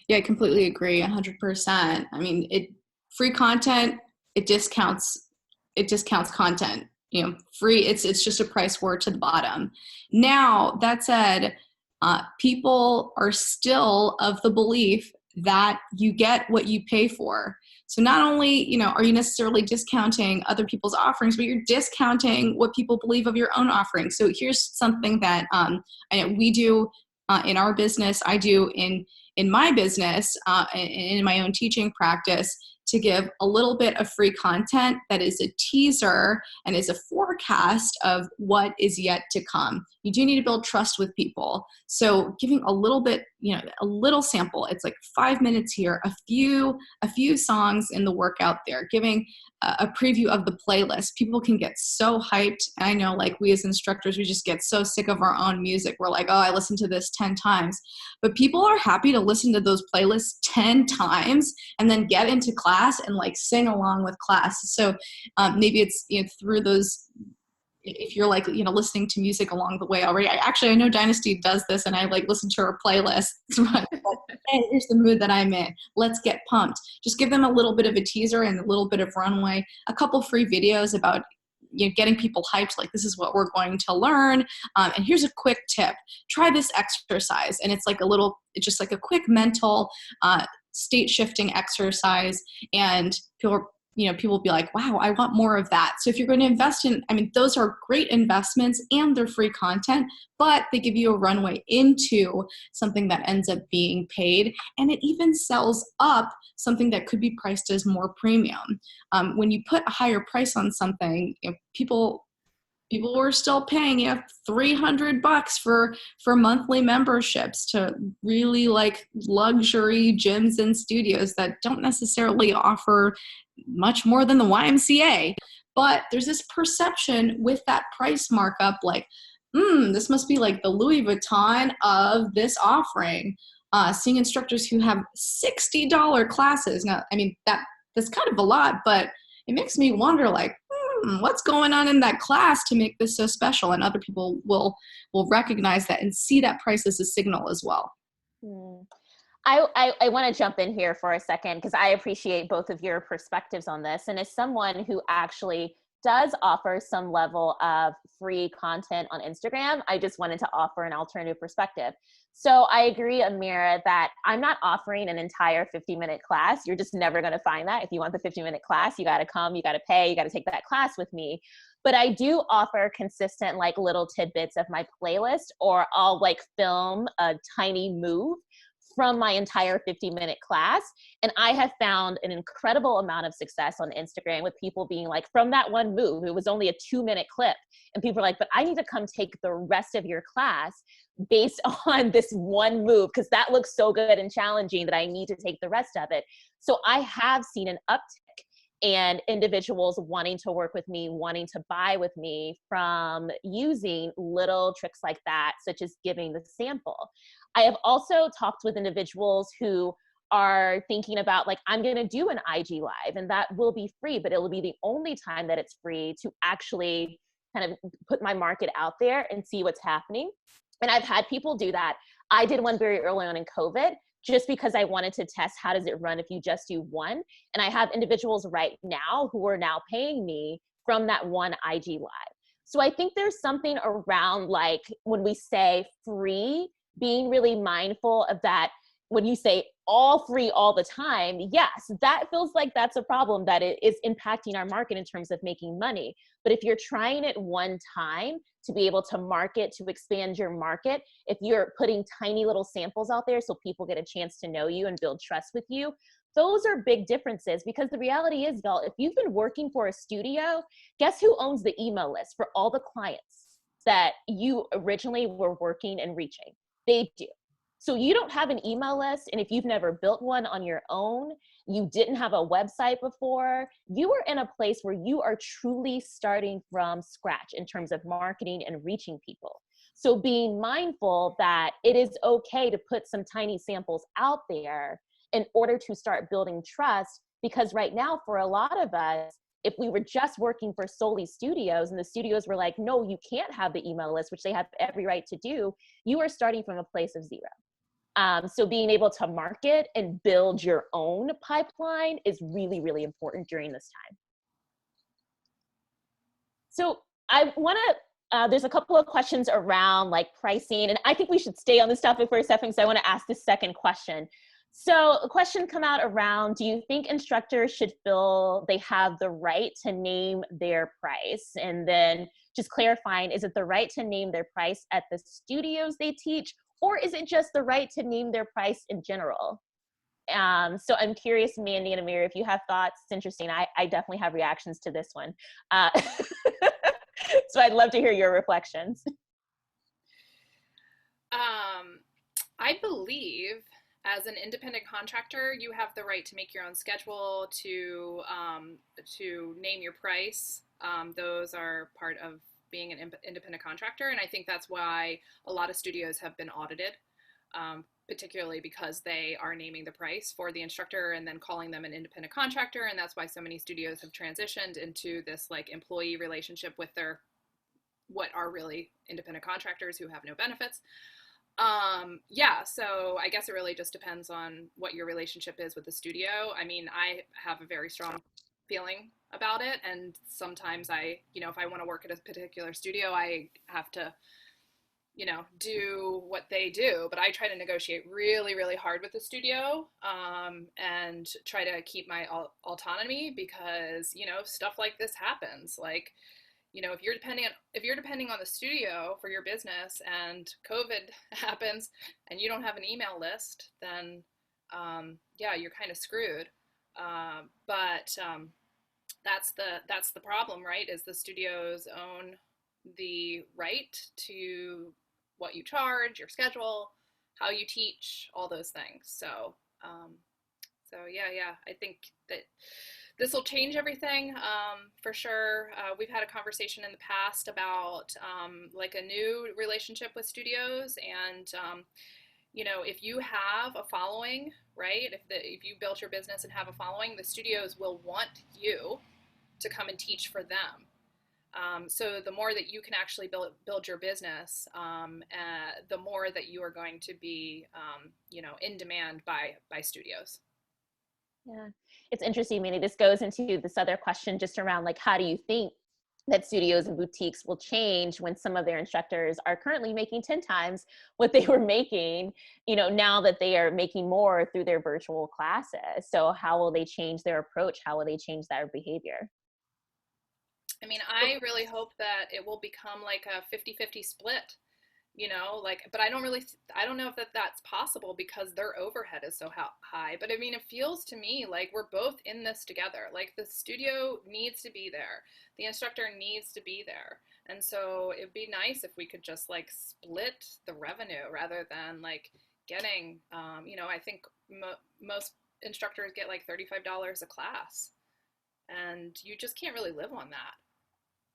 Yeah, I completely agree, 100%. I mean, free content, it discounts content. Free, it's just a price word to the bottom. Now, that said, people are still of the belief that you get what you pay for. So not only, are you necessarily discounting other people's offerings, but you're discounting what people believe of your own offerings. So here's something that we do in our business, I do in my business, in my own teaching practice, to give a little bit of free content that is a teaser and is a forecast of what is yet to come. You do need to build trust with people. So giving a little bit, a little sample, it's like 5 minutes here, a few songs in the workout there, giving a preview of the playlist. People can get so hyped. And I know, like, we as instructors, we just get so sick of our own music. We're like, oh, I listened to this 10 times. But people are happy to listen to those playlists 10 times and then get into class and like sing along with class. So maybe it's through those, if you're like listening to music along the way already. I know Dynasti does this, and I like listen to her playlist. Like, hey, here's the mood that I'm in. Let's get pumped. Just give them a little bit of a teaser and a little bit of runway, a couple free videos about getting people hyped, like, this is what we're going to learn. And here's a quick tip. Try this exercise. And it's just like a quick mental state shifting exercise. And people will be like, wow, I want more of that. So if you're going to invest those are great investments and they're free content, but they give you a runway into something that ends up being paid. And it even sells up something that could be priced as more premium. When you put a higher price on something, people were still paying $300 for monthly memberships to really like luxury gyms and studios that don't necessarily offer much more than the YMCA. But there's this perception with that price markup, like, this must be like the Louis Vuitton of this offering. Seeing instructors who have $60 classes. Now, that's kind of a lot, but it makes me wonder, like, what's going on in that class to make this so special? And other people will recognize that and see that price as a signal as well. I want to jump in here for a second, because I appreciate both of your perspectives on this. And as someone who actually does offer some level of free content on Instagram, I just wanted to offer an alternative perspective. So I agree, Amira, that I'm not offering an entire 50-minute class. You're just never going to find that. If you want the 50-minute class, you got to come, you got to pay, you got to take that class with me. But I do offer consistent, like, little tidbits of my playlist, or I'll like film a tiny move from my entire 50-minute class. And I have found an incredible amount of success on Instagram with people being like, from that one move, it was only a 2-minute clip. And people are like, but I need to come take the rest of your class based on this one move, because that looks so good and challenging that I need to take the rest of it. So I have seen an uptick and individuals wanting to work with me, wanting to buy with me from using little tricks like that, such as giving the sample. I have also talked with individuals who are thinking about, like, I'm going to do an IG live and that will be free, but it will be the only time that it's free to actually kind of put my market out there and see what's happening. And I've had people do that. I did one very early on in COVID, just because I wanted to test how does it run if you just do one. And I have individuals right now who are now paying me from that one IG live. So I think there's something around, like, when we say free, being really mindful of that. When you say all free all the time, yes, that feels like that's a problem, that it is impacting our market in terms of making money. But if you're trying it one time to be able to market, to expand your market, if you're putting tiny little samples out there so people get a chance to know you and build trust with you, those are big differences. Because the reality is, y'all, if you've been working for a studio, guess who owns the email list for all the clients that you originally were working and reaching? They do. So you don't have an email list, and if you've never built one on your own, you didn't have a website before, you are in a place where you are truly starting from scratch in terms of marketing and reaching people. So being mindful that it is okay to put some tiny samples out there in order to start building trust, because right now, for a lot of us, if we were just working for Soli Studios and the studios were like, no, you can't have the email list, which they have every right to do, you are starting from a place of zero. So being able to market and build your own pipeline is really, really important during this time. So I want to, there's a couple of questions around, like, pricing, and I think we should stay on this topic for a second, because I want to ask this second question. So a question come out around, do you think instructors should feel they have the right to name their price? And then just clarifying, is it the right to name their price at the studios they teach, or is it just the right to name their price in general? So I'm curious, Mandi and Amira, if you have thoughts. It's interesting. I definitely have reactions to this one. So I'd love to hear your reflections. I believe as an independent contractor, you have the right to make your own schedule, to name your price. Those are part of being an independent contractor, and I think that's why a lot of studios have been audited, particularly because they are naming the price for the instructor and then calling them an independent contractor, and that's why so many studios have transitioned into this like employee relationship with their what are really independent contractors who have no benefits. Yeah, so I guess it really just depends on what your relationship is with the studio. I mean, I have a very strong feeling about it, and sometimes if I want to work at a particular studio, I have to, do what they do, but I try to negotiate really, really hard with the studio, and try to keep my autonomy because, stuff like this happens. Like, if you're depending on the studio for your business and COVID happens and you don't have an email list, then yeah, you're kind of screwed. But that's the problem, right? Is the studios own the right to what you charge, your schedule, how you teach, all those things. So yeah, I think that this will change everything, for sure. We've had a conversation in the past about like a new relationship with studios, and if you have a following, right? If you built your business and have a following, the studios will want you to come and teach for them. So the more that you can actually build your business, the more that you are going to be, in demand by studios. Yeah, it's interesting, Mandi. This goes into this other question just around like, how do you think that studios and boutiques will change when some of their instructors are currently making 10 times what they were making, now that they are making more through their virtual classes? So how will they change their approach? How will they change their behavior? I mean, I really hope that it will become like a 50-50 split, but I don't know if that's possible because their overhead is so high. But I mean, it feels to me like we're both in this together. Like the studio needs to be there. The instructor needs to be there. And so it'd be nice if we could just like split the revenue rather than like getting, I think most instructors get like $35 a class. And you just can't really live on that,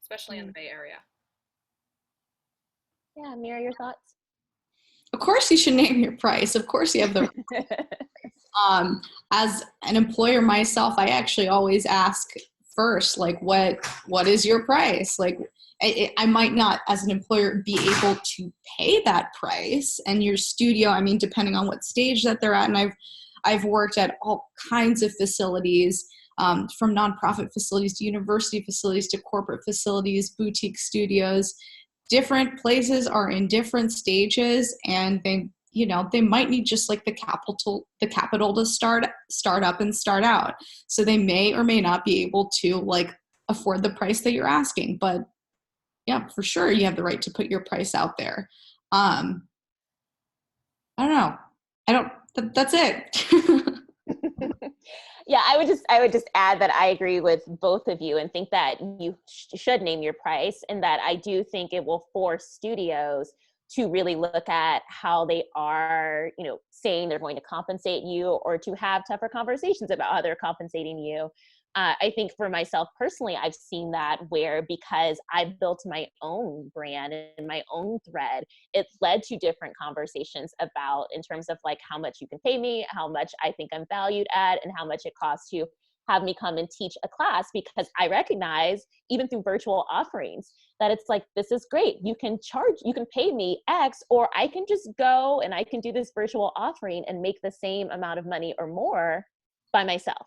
especially in the Bay Area. Yeah, Amira, your thoughts? Of course you should name your price. Of course you have the as an employer myself, I actually always ask first, like, what is your price? Like, I might not, as an employer, be able to pay that price. And your studio, I mean, depending on what stage that they're at, and I've worked at all kinds of facilities, from nonprofit facilities to university facilities to corporate facilities, boutique studios. Different places are in different stages, and they might need just like the capital to start up and start out. So they may or may not be able to like afford the price that you're asking. But yeah, for sure, you have the right to put your price out there. I don't know. That's it. Yeah, I would just add that I agree with both of you and think that you should name your price, and that I do think it will force studios to really look at how they are, saying they're going to compensate you, or to have tougher conversations about how they're compensating you. I think for myself personally, I've seen that where, because I've built my own brand and my own thread, it led to different conversations about, in terms of like how much you can pay me, how much I think I'm valued at, and how much it costs to have me come and teach a class. Because I recognize, even through virtual offerings, that it's like, this is great. You can pay me X, or I can just go and I can do this virtual offering and make the same amount of money or more by myself.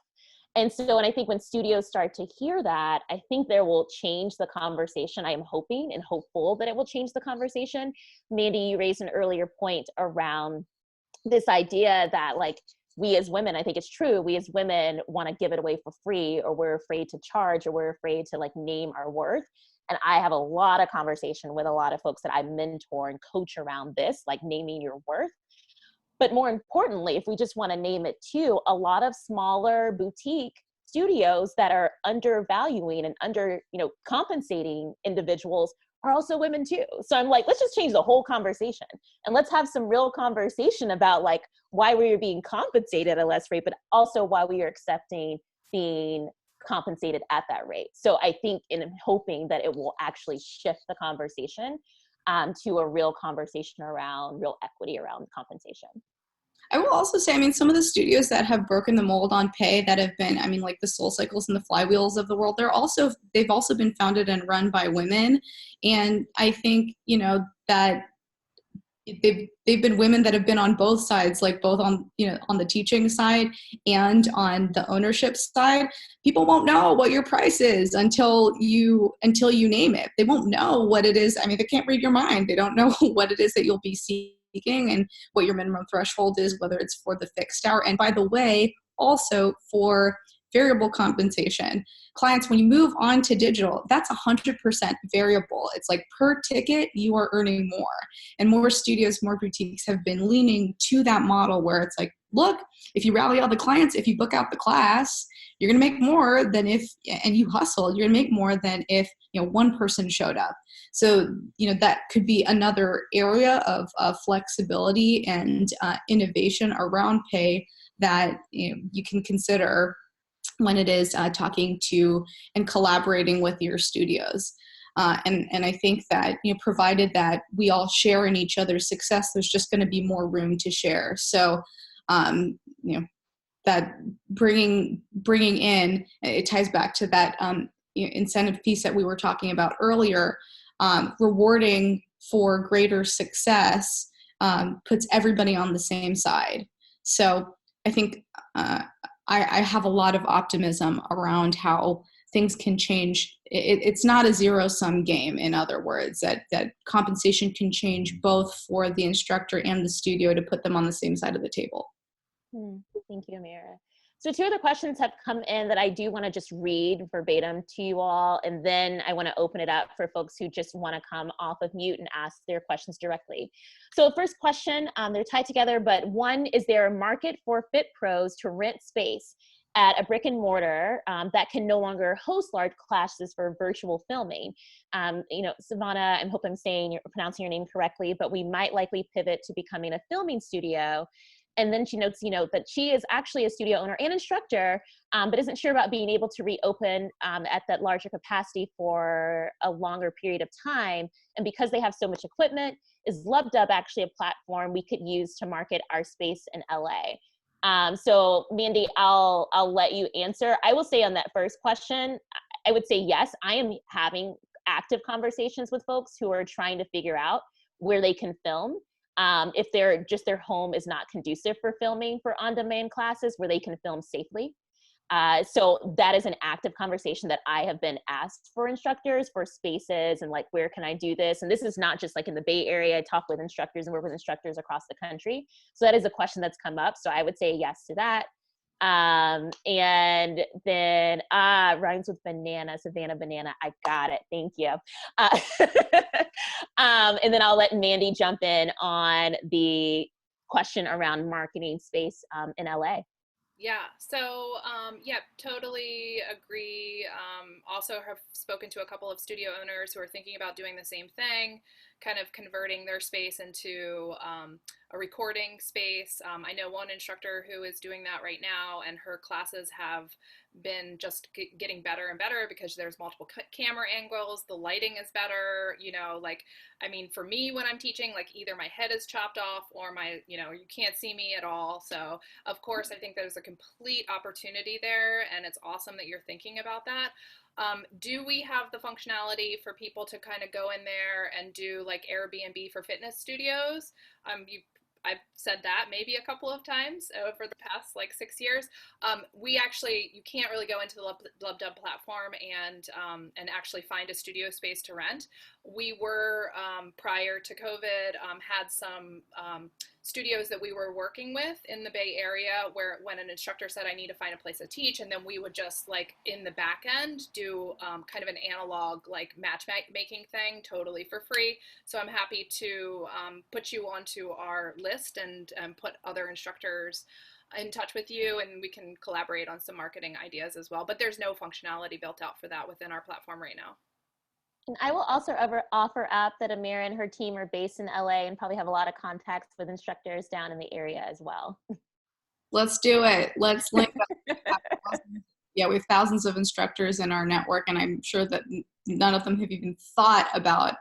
And so, and I think when studios start to hear that, I think there will change the conversation. I am hoping and hopeful that it will change the conversation. Mandi, you raised an earlier point around this idea that like, we as women, I think it's true, we as women want to give it away for free, or we're afraid to charge, or we're afraid to like name our worth. And I have a lot of conversation with a lot of folks that I mentor and coach around this, like naming your worth. But more importantly, if we just want to name it too, a lot of smaller boutique studios that are undervaluing and under, compensating individuals are also women too. So I'm like, let's just change the whole conversation and let's have some real conversation about like why we are being compensated at a less rate, but also why we are accepting being compensated at that rate. So I think in hoping that it will actually shift the conversation to a real conversation around real equity around compensation. I will also say, I mean, some of the studios that have broken the mold on pay that have been, I mean, like the Soul Cycles and the Flywheels of the world, they've also been founded and run by women. And I think, that they've been women that have been on both sides, like both on, on the teaching side and on the ownership side. People won't know what your price is until you name it. They won't know what it is. I mean, they can't read your mind. They don't know what it is that you'll be seeking and what your minimum threshold is, whether it's for the fixed hour. And by the way, also for variable compensation. Clients, when you move on to digital, that's 100% variable. It's like per ticket, you are earning more. And more studios, more boutiques have been leaning to that model where it's like, look, if you rally all the clients, if you book out the class, you're going to make more than and you hustle, you're going to make more than if, one person showed up. So, that could be another area of flexibility and innovation around pay that, you can consider when it is talking to and collaborating with your studios. And I think that, provided that we all share in each other's success, there's just going to be more room to share. So, that bringing in, it ties back to that incentive piece that we were talking about earlier, rewarding for greater success puts everybody on the same side. So I think I have a lot of optimism around how things can change. It's not a zero-sum game, in other words, that compensation can change both for the instructor and the studio to put them on the same side of the table. Thank you, Amira. So 2 other questions have come in that I do want to just read verbatim to you all, and then I want to open it up for folks who just want to come off of mute and ask their questions directly. So first question, they're tied together, but one, is there a market for fit pros to rent space at a brick and mortar that can no longer host large classes for virtual filming? Savannah, I hope I'm pronouncing your name correctly, but we might likely pivot to becoming a filming studio. And then she notes, that she is actually a studio owner and instructor, but isn't sure about being able to reopen at that larger capacity for a longer period of time. And because they have so much equipment, is LubbDubb actually a platform we could use to market our space in LA? So Mandi, I'll let you answer. I will say on that first question, I would say yes, I am having active conversations with folks who are trying to figure out where they can film. If their home is not conducive for filming for on-demand classes where they can film safely. So that is an active conversation that I have been asked for instructors for spaces and like, where can I do this? And this is not just like in the Bay Area. I talk with instructors and work with instructors across the country. So that is a question that's come up. So I would say yes to that. And then rhymes with banana, Savannah Banana. I got it. Thank you. And then I'll let Mandi jump in on the question around marketing space in LA. Yeah, so totally agree. Also have spoken to a couple of studio owners who are thinking about doing the same thing, kind of converting their space into a recording space. I know one instructor who is doing that right now, and her classes have been just getting better and better because there's multiple camera angles, the lighting is better, for me when I'm teaching, either my head is chopped off or you can't see me at all. So of course, I think there's a complete opportunity there, and it's awesome that you're thinking about that. Do we have the functionality for people to kind of go in there and do like Airbnb for fitness studios? I've said that maybe a couple of times over the past 6 years. You can't really go into the LubbDubb platform and actually find a studio space to rent. We were, prior to COVID, had some studios that we were working with in the Bay Area where when an instructor said, I need to find a place to teach, and then we would just like in the back end do kind of an analog like matchmaking thing totally for free. So I'm happy to put you onto our list and put other instructors in touch with you, and we can collaborate on some marketing ideas as well. But there's no functionality built out for that within our platform right now. And I will also offer up that Amira and her team are based in LA and probably have a lot of contacts with instructors down in the area as well. Let's do it. Let's link up. Yeah, we have thousands of instructors in our network, and I'm sure that none of them have even thought about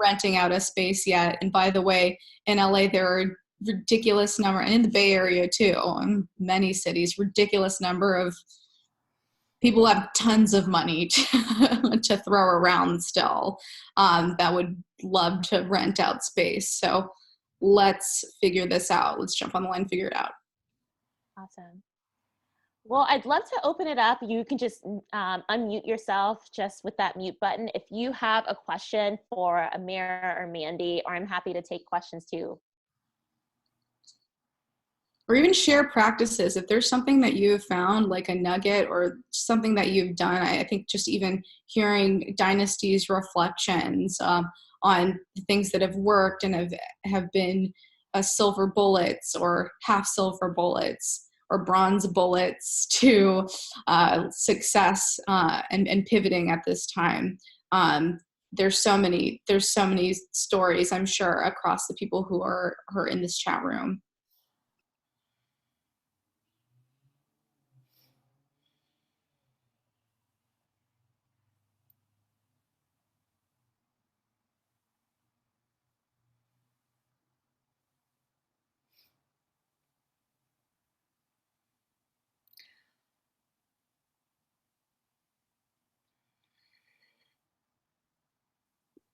renting out a space yet. And by the way, in LA, there are ridiculous number, and in the Bay Area too, in many cities, ridiculous number of people have tons of money to throw around still that would love to rent out space. So let's figure this out. Let's jump on the line and figure it out. Awesome. Well, I'd love to open it up. You can just unmute yourself just with that mute button. If you have a question for Amira or Mandi, or I'm happy to take questions too. Or even share practices. If there's something that you have found, like a nugget or something that you've done, I think just even hearing Dynasty's reflections on the things that have worked and have been silver bullets or half silver bullets or bronze bullets to success and pivoting at this time. There's so many stories, I'm sure, across the people who are in this chat room.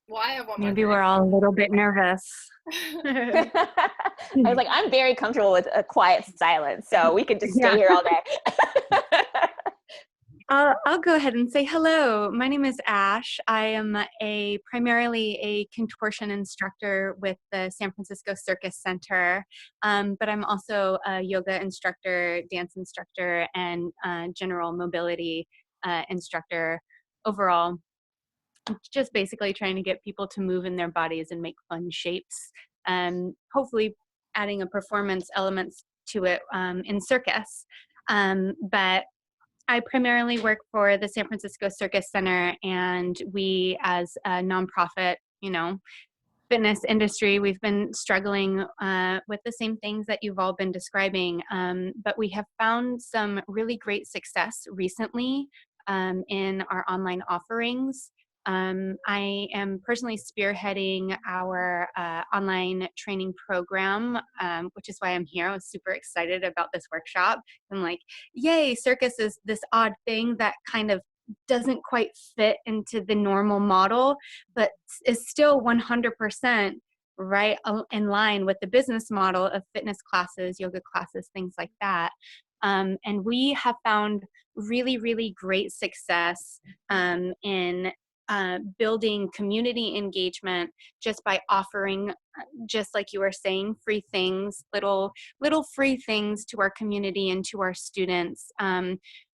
Well, I have one more Maybe thing. we're all a little bit nervous. I was like, I'm very comfortable with a quiet silence, so we could just stay here all day. I'll go ahead and say hello. My name is Ash. I am primarily a contortion instructor with the San Francisco Circus Center, but I'm also a yoga instructor, dance instructor, and general mobility instructor overall. Just basically trying to get people to move in their bodies and make fun shapes, and hopefully adding a performance elements to it in circus. But I primarily work for the San Francisco Circus Center, and we, as a nonprofit, fitness industry, we've been struggling with the same things that you've all been describing, but we have found some really great success recently in our online offerings. I am personally spearheading our online training program, which is why I'm here. I was super excited about this workshop. I'm like, yay, circus is this odd thing that kind of doesn't quite fit into the normal model, but is still 100% right in line with the business model of fitness classes, yoga classes, things like that. And we have found really, really great success in building community engagement just by offering, just like you were saying, free things, little free things to our community and to our students.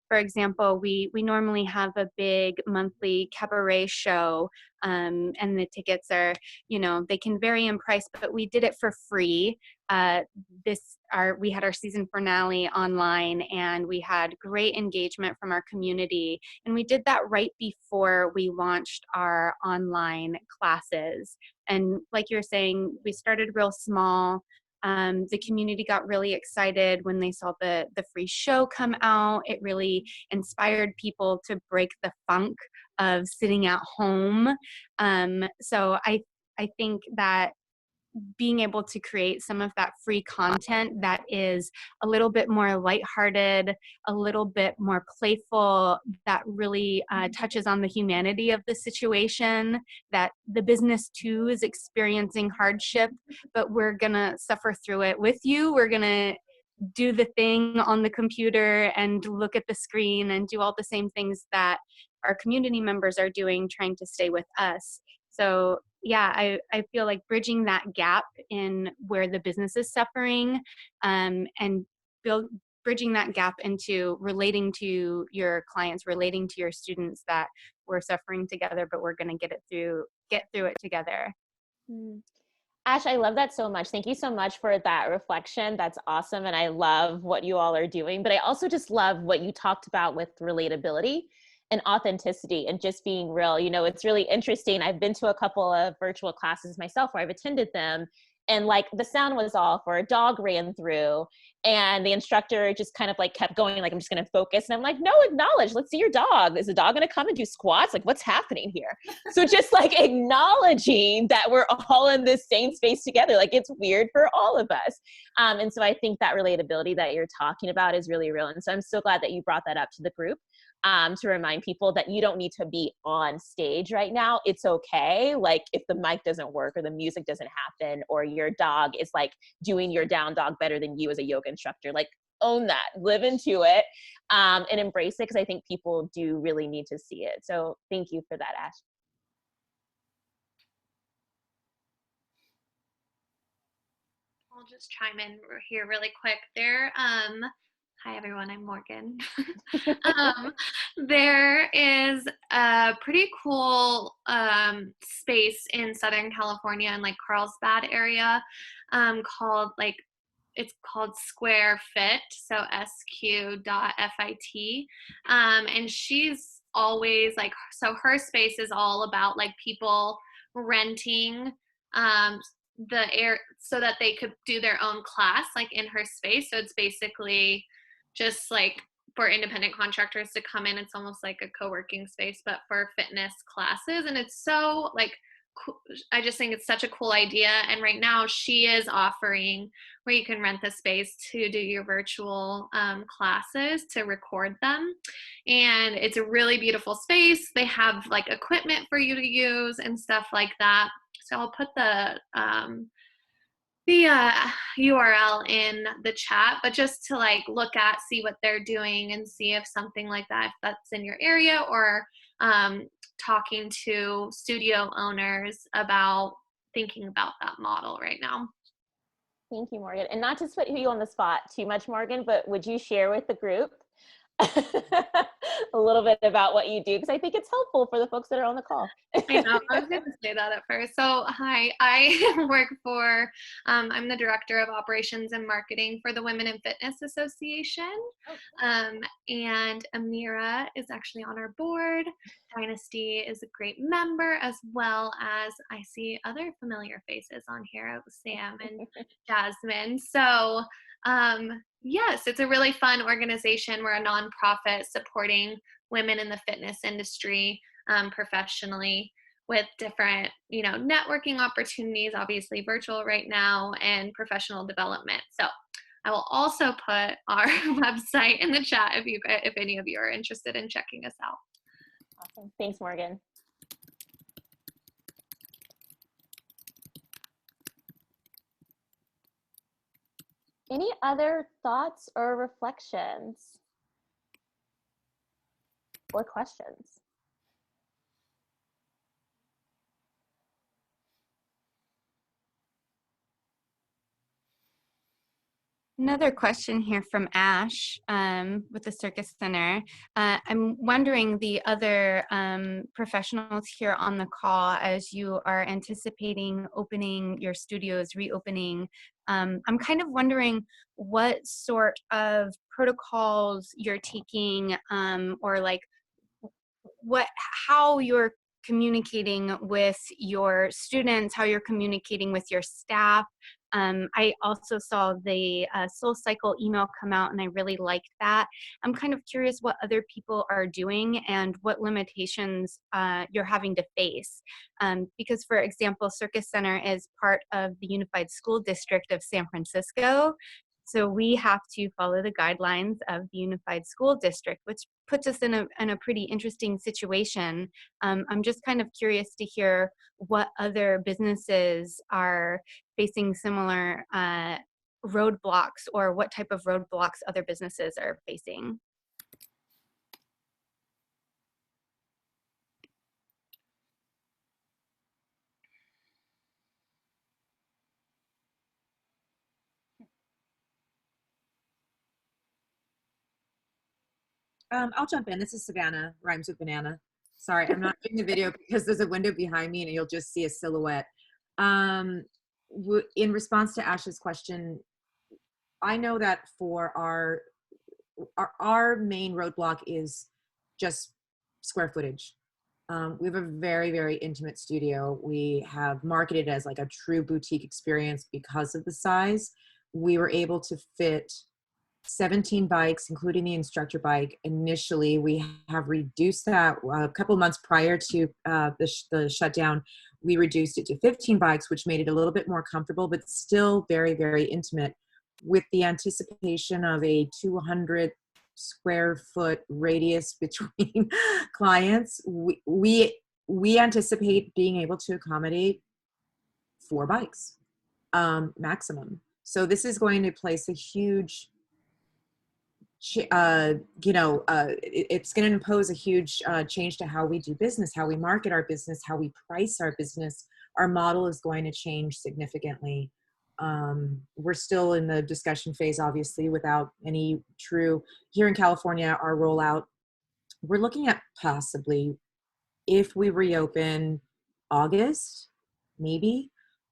For example, we normally have a big monthly cabaret show, and the tickets are, they can vary in price, but we did it for free. We had our season finale online, and we had great engagement from our community. And we did that right before we launched our online classes. And like you're saying, we started real small. The community got really excited when they saw the free show come out. It really inspired people to break the funk of sitting at home. So I think that being able to create some of that free content that is a little bit more lighthearted, a little bit more playful, that really touches on the humanity of the situation, that the business too is experiencing hardship, but we're gonna suffer through it with you. We're gonna do the thing on the computer and look at the screen and do all the same things that our community members are doing, trying to stay with us. So yeah, I feel like bridging that gap in where the business is suffering, and bridging that gap into relating to your clients, relating to your students, that we're suffering together, but we're going to get through it together. Mm. Ash, I love that so much. Thank you so much for that reflection. That's awesome. And I love what you all are doing. But I also just love what you talked about with relatability and authenticity and just being real. You know, it's really interesting. I've been to a couple of virtual classes myself where I've attended them. And like the sound was off or a dog ran through and the instructor just kind of like kept going, like, I'm just going to focus. And I'm like, no, acknowledge, let's see your dog. Is the dog going to come and do squats? Like, what's happening here? So just like acknowledging that we're all in this same space together. Like it's weird for all of us. And so I think that relatability that you're talking about is really real. And so I'm so glad that you brought that up to the group. To remind people that you don't need to be on stage right now. It's okay. Like if the mic doesn't work or the music doesn't happen or your dog is like doing your down dog better than you as a yoga instructor, like own that, live into it, and embrace it. Cause I think people do really need to see it. So thank you for that, Ash. I'll just chime in here really quick there. Hi everyone, I'm Morgan. There is a pretty cool space in Southern California in like Carlsbad area called it's called Square Fit, so sq.fit. And she's always like, so her space is all about like people renting the air so that they could do their own class like in her space. So it's basically just like for independent contractors to come in. It's almost like a co-working space, but for fitness classes. And it's so like, I just think it's such a cool idea. And right now she is offering where you can rent the space to do your virtual classes, to record them. And it's a really beautiful space. They have like equipment for you to use and stuff like that. So I'll put the URL in the chat, but just to like look at, see what they're doing and see if something like that, if that's in your area, or talking to studio owners about thinking about that model right now. Thank you, Morgan. And not to put you on the spot too much, Morgan, but would you share with the group a little bit about what you do? Because I think it's helpful for the folks that are on the call. I know, I was going to say that at first. So hi, I work for, I'm the Director of Operations and Marketing for the Women in Fitness Association. And Amira is actually on our board. Dynasti is a great member, as well as I see other familiar faces on here, Sam and Jasmine. So yes, it's a really fun organization. We're a nonprofit supporting women in the fitness industry professionally with different, networking opportunities, obviously virtual right now, and professional development. So I will also put our website in the chat if any of you are interested in checking us out. Awesome. Thanks, Morgan. Any other thoughts or reflections or questions? Another question here from Ash with the Circus Center. I'm wondering, the other professionals here on the call, as you are anticipating opening your studios, reopening, I'm kind of wondering what sort of protocols you're taking, or like how you're communicating with your students, how you're communicating with your staff. I also saw the Soul Cycle email come out, and I really liked that. I'm kind of curious what other people are doing and what limitations you're having to face. Because, for example, Circus Center is part of the Unified School District of San Francisco. So we have to follow the guidelines of the Unified School District, which puts us in a pretty interesting situation. I'm just kind of curious to hear what other businesses are facing similar roadblocks, or what type of roadblocks other businesses are facing. I'll jump in. This is Savannah, rhymes with banana. Sorry, I'm not doing the video because there's a window behind me and you'll just see a silhouette. In response to Ash's question, I know that for our main roadblock is just square footage. We have a very, very intimate studio. We have marketed as like a true boutique experience because of the size. We were able to fit 17 bikes, including the instructor bike. Initially, we have reduced that a couple of months prior to the shutdown. We reduced it to 15 bikes, which made it a little bit more comfortable, but still very, very intimate, with the anticipation of a 200 square foot radius between clients. We anticipate being able to accommodate 4 bikes maximum. So this is going to place a huge it's going to impose a huge change to how we do business, how we market our business, how we price our business. Our model is going to change significantly. We're still in the discussion phase, obviously, without any true, here in California, our rollout, we're looking at possibly, if we reopen August, maybe,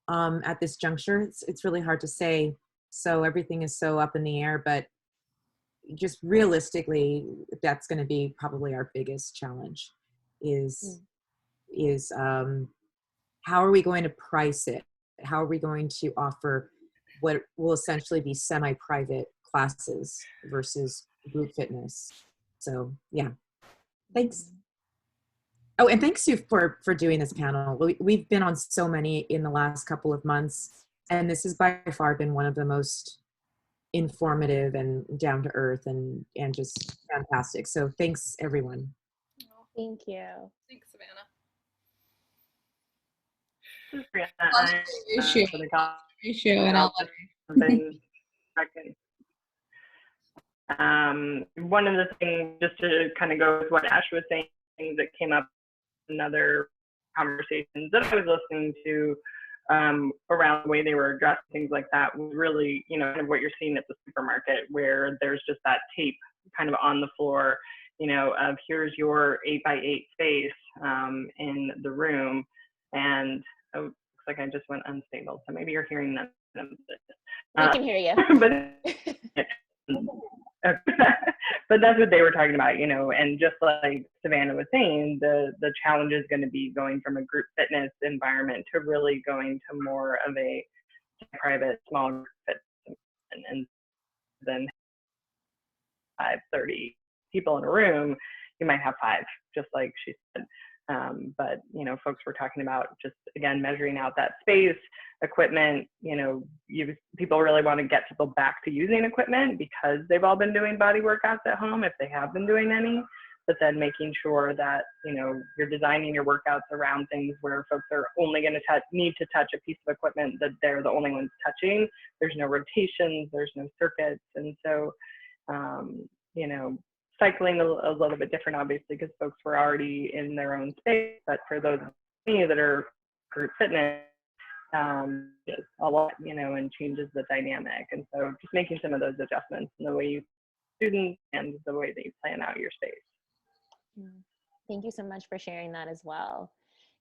at this juncture. It's really hard to say. So everything is so up in the air, but just realistically, that's going to be probably our biggest challenge is how are we going to price it? How are we going to offer what will essentially be semi-private classes versus group fitness? So yeah, thanks. Oh, and thanks you for doing this panel. We've been on so many in the last couple of months, and this has by far been one of the most informative and down to earth and just fantastic. So thanks everyone. Thank you. Thanks, Savannah. This is Brianna. Ratio and all one of the things, just to kind of go with what Ash was saying, things that came up in other conversations that I was listening to around the way they were addressing things like that was really, kind of what you're seeing at the supermarket, where there's just that tape kind of on the floor, of here's your 8x8 space in the room. And oh, looks like I just went unstable. So maybe you're hearing them. We can hear you. But that's what they were talking about, and just like Savannah was saying, the challenge is going to be going from a group fitness environment to really going to more of a private, small group fitness, and then 30 people in a room, you might have 5, just like she said. But, folks were talking about just, again, measuring out that space, equipment, people really want to get people back to using equipment because they've all been doing body workouts at home, if they have been doing any, but then making sure that, you're designing your workouts around things where folks are only going to need to touch a piece of equipment that they're the only ones touching. There's no rotations, there's no circuits. And so, cycling a little bit different, obviously, because folks were already in their own space. But for those of me that are group fitness, a lot, and changes the dynamic. And so just making some of those adjustments in the way you students and the way that you plan out your space. Thank you so much for sharing that as well.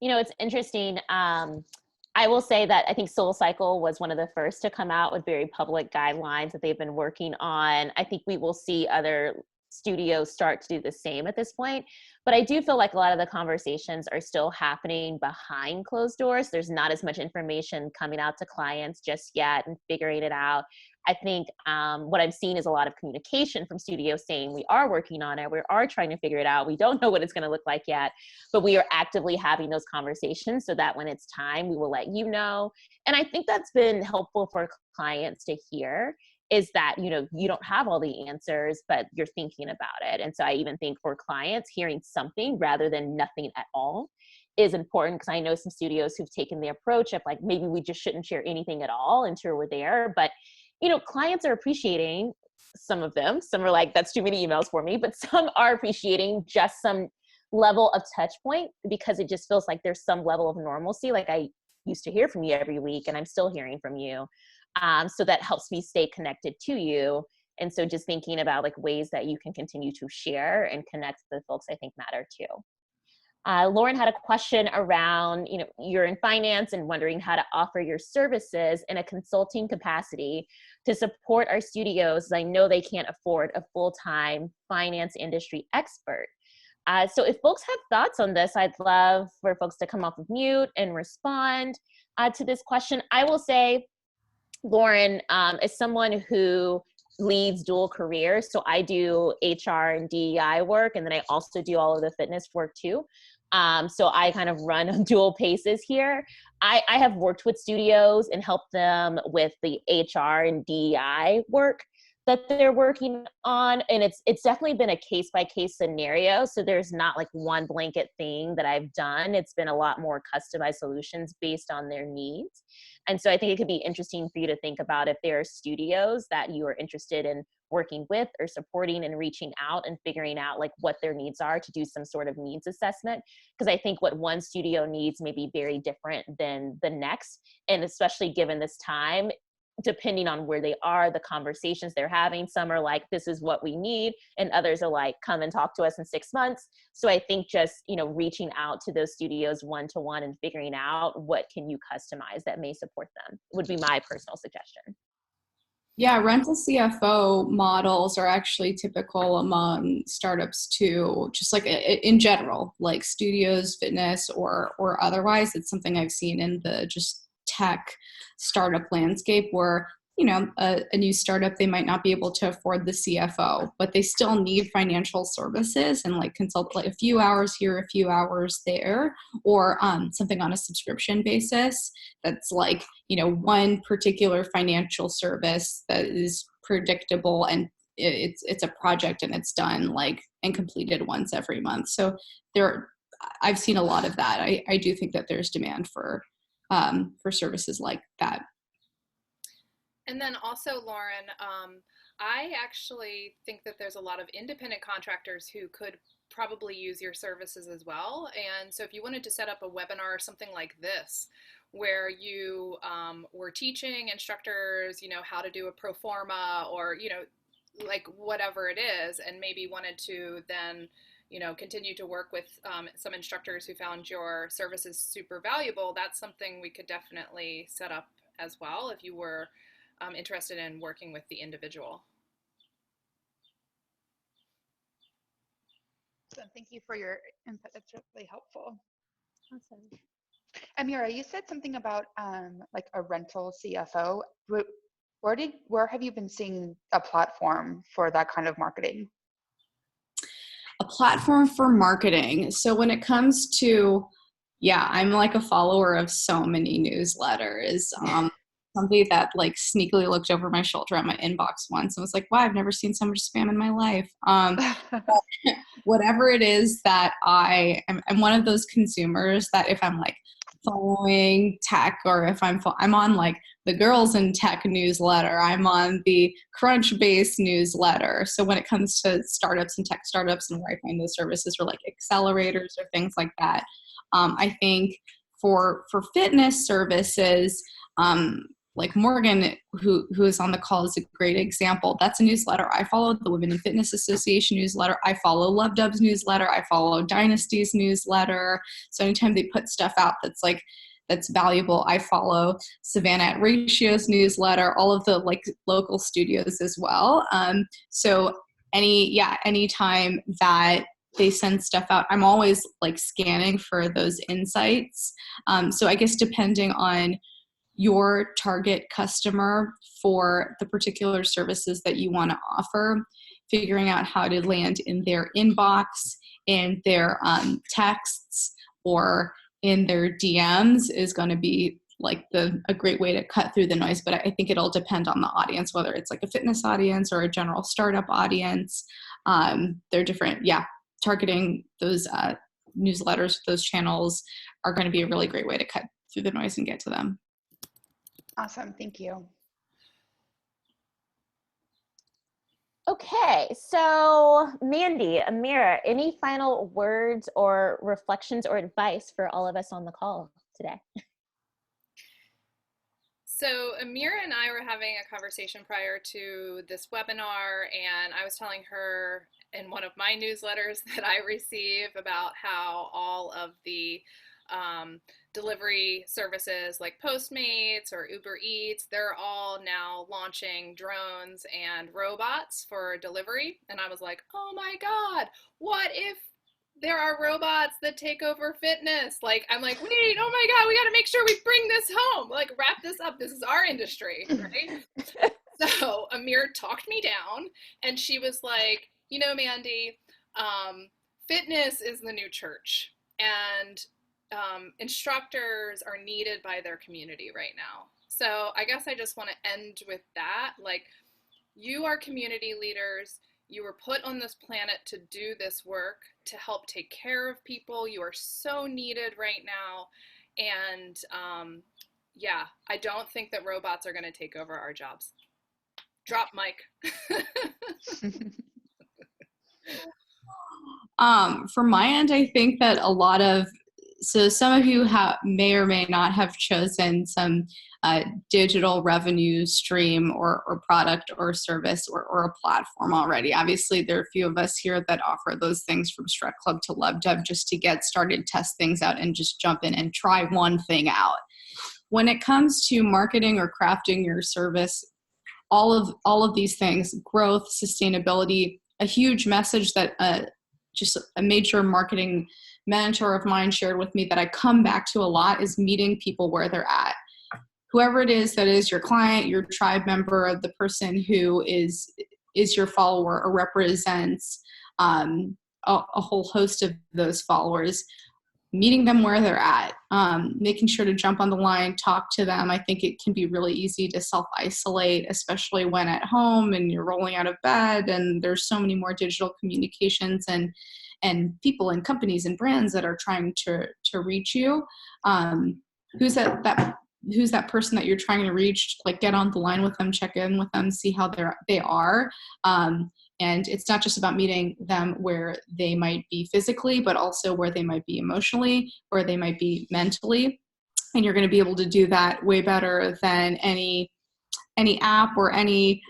It's interesting. I will say that I think SoulCycle was one of the first to come out with very public guidelines that they've been working on. I think we will see other studios start to do the same at this point. But I do feel like a lot of the conversations are still happening behind closed doors. There's not as much information coming out to clients just yet and figuring it out. I think what I'm seeing is a lot of communication from studios saying we are working on it. We are trying to figure it out. We don't know what it's going to look like yet, but we are actively having those conversations so that when it's time, we will let you know. And I think that's been helpful for clients to hear, is that, you don't have all the answers, but you're thinking about it. And so I even think for clients, hearing something rather than nothing at all is important, because I know some studios who've taken the approach of like, maybe we just shouldn't share anything at all until we're there. But, clients are appreciating, some of them, some are like, that's too many emails for me, but some are appreciating just some level of touch point, because it just feels like there's some level of normalcy. Like I used to hear from you every week and I'm still hearing from you. So that helps me stay connected to you. And so just thinking about like ways that you can continue to share and connect with folks, I think matter too. Lauren had a question around, you're in finance and wondering how to offer your services in a consulting capacity to support our studios. I know they can't afford a full-time finance industry expert. So if folks have thoughts on this, I'd love for folks to come off of mute and respond to this question. I will say, Lauren, is someone who leads dual careers. So I do HR and DEI work, and then I also do all of the fitness work too. So I kind of run on dual paces here. I have worked with studios and helped them with the HR and DEI work that they're working on. And it's definitely been a case-by-case scenario. So there's not like one blanket thing that I've done. It's been a lot more customized solutions based on their needs. And so I think it could be interesting for you to think about if there are studios that you are interested in working with or supporting and reaching out and figuring out like what their needs are to do some sort of needs assessment. Because I think what one studio needs may be very different than the next. And especially given this time, depending on where they are, the conversations they're having, some are like, this is what we need. And others are like, come and talk to us in 6 months. So I think just, reaching out to those studios one-to-one and figuring out what can you customize that may support them would be my personal suggestion. Yeah, rental CFO models are actually typical among startups too, just like in general, like studios, fitness, or otherwise. It's something I've seen in the just tech startup landscape where, a new startup, they might not be able to afford the CFO, but they still need financial services and like consult like a few hours here, a few hours there, or something on a subscription basis that's like, one particular financial service that is predictable and it's a project and it's done like and completed once every month. So I've seen a lot of that. I do think that there's demand for services like that. And then also, Lauren, I actually think that there's a lot of independent contractors who could probably use your services as well. And so if you wanted to set up a webinar or something like this, where you were teaching instructors, how to do a pro forma or, like whatever it is, and maybe wanted to then, continue to work with some instructors who found your services super valuable, that's something we could definitely set up as well if you were interested in working with the individual. So thank you for your input. That's really helpful. Awesome. Amira, you said something about like a rental CFO. Where have you been seeing a platform for that kind of marketing? A platform for marketing. So when it comes to, I'm like a follower of so many newsletters. Somebody that like sneakily looked over my shoulder at my inbox once and was like, wow, I've never seen so much spam in my life. Whatever it is that I'm one of those consumers that if I'm like following tech or if I'm on like the Girls in Tech newsletter, I'm on the Crunchbase newsletter. So when it comes to startups and tech startups and where I find those services are like accelerators or things like that. I think for fitness services, like Morgan, who is on the call, is a great example. That's a newsletter. I follow the Women in Fitness Association newsletter. I follow LubbDubb's newsletter. I follow Dynasty's newsletter. So anytime they put stuff out that's valuable, I follow Savannah at Ratio's newsletter, all of the like local studios as well. So anytime that they send stuff out, I'm always like scanning for those insights. So I guess depending on your target customer for the particular services that you want to offer, figuring out how to land in their inbox, in their texts, or in their DMs is going to be like a great way to cut through the noise. But I think it'll depend on the audience, whether it's like a fitness audience or a general startup audience. They're different. Targeting those newsletters, those channels are going to be a really great way to cut through the noise and get to them. Awesome, thank you. Okay, so Mandi, Amira, any final words or reflections or advice for all of us on the call today? So Amira and I were having a conversation prior to this webinar, and I was telling her in one of my newsletters that I receive about how all of the delivery services like Postmates or Uber Eats, they're all now launching drones and robots for delivery. And I was like, oh my God, what if there are robots that take over fitness? Like, I'm like, wait, oh my God, we got to make sure we bring this home. Like, wrap this up. This is our industry, right? So Amir talked me down, and she was like, you know, Mandi, fitness is the new church, and instructors are needed by their community right now. So I guess I just want to end with that. Like, you are community leaders. You were put on this planet to do this work, to help take care of people. You are so needed right now. And yeah, I don't think that robots are going to take over our jobs. Drop mic. From my end, I think that a lot of, so some of you may or may not have chosen some digital revenue stream or product or service or a platform already. Obviously, there are a few of us here that offer those things, from Struct Club to LubbDubb, just to get started, test things out, and just jump in and try one thing out. When it comes to marketing or crafting your service, all of these things, growth, sustainability, a huge message that just a major marketing mentor of mine shared with me that I come back to a lot is meeting people where they're at. Whoever it is that is your client, your tribe member, the person who is your follower or represents a whole host of those followers, meeting them where they're at, making sure to jump on the line, talk to them. I think it can be really easy to self-isolate, especially when at home and you're rolling out of bed and there's so many more digital communications and people and companies and brands that are trying to reach you. Who's that person that you're trying to reach? Like, get on the line with them, check in with them, see how they are. And it's not just about meeting them where they might be physically, but also where they might be emotionally, where they might be mentally. And you're going to be able to do that way better than any app or any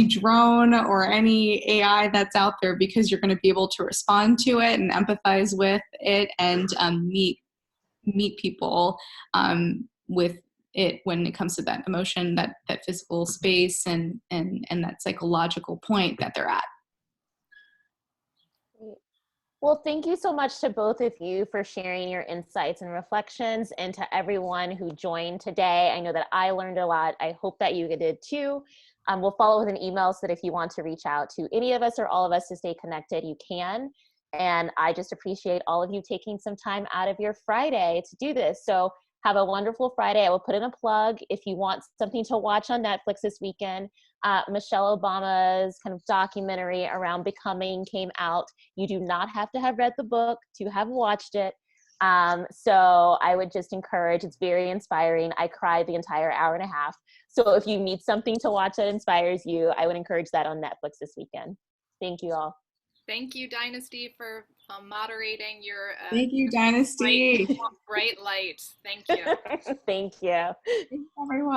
drone or any AI that's out there, because you're going to be able to respond to it and empathize with it and meet people with it when it comes to that emotion, that physical space and that psychological point that they're at. Well, thank you so much to both of you for sharing your insights and reflections, and to everyone who joined today. I know that I learned a lot. I hope that you did too. We'll follow with an email so that if you want to reach out to any of us or all of us to stay connected, you can. And I just appreciate all of you taking some time out of your Friday to do this. So have a wonderful Friday. I will put in a plug if you want something to watch on Netflix this weekend. Michelle Obama's kind of documentary around becoming came out. You do not have to have read the book to have watched it. So I would just encourage, it's very inspiring. I cried the entire hour and a half. So if you need something to watch that inspires you, I would encourage that on Netflix this weekend. Thank you all. Thank you, Dynasti, for moderating your Thank you, Dynasti. bright light. Thank you. Thank you. Thanks, everyone.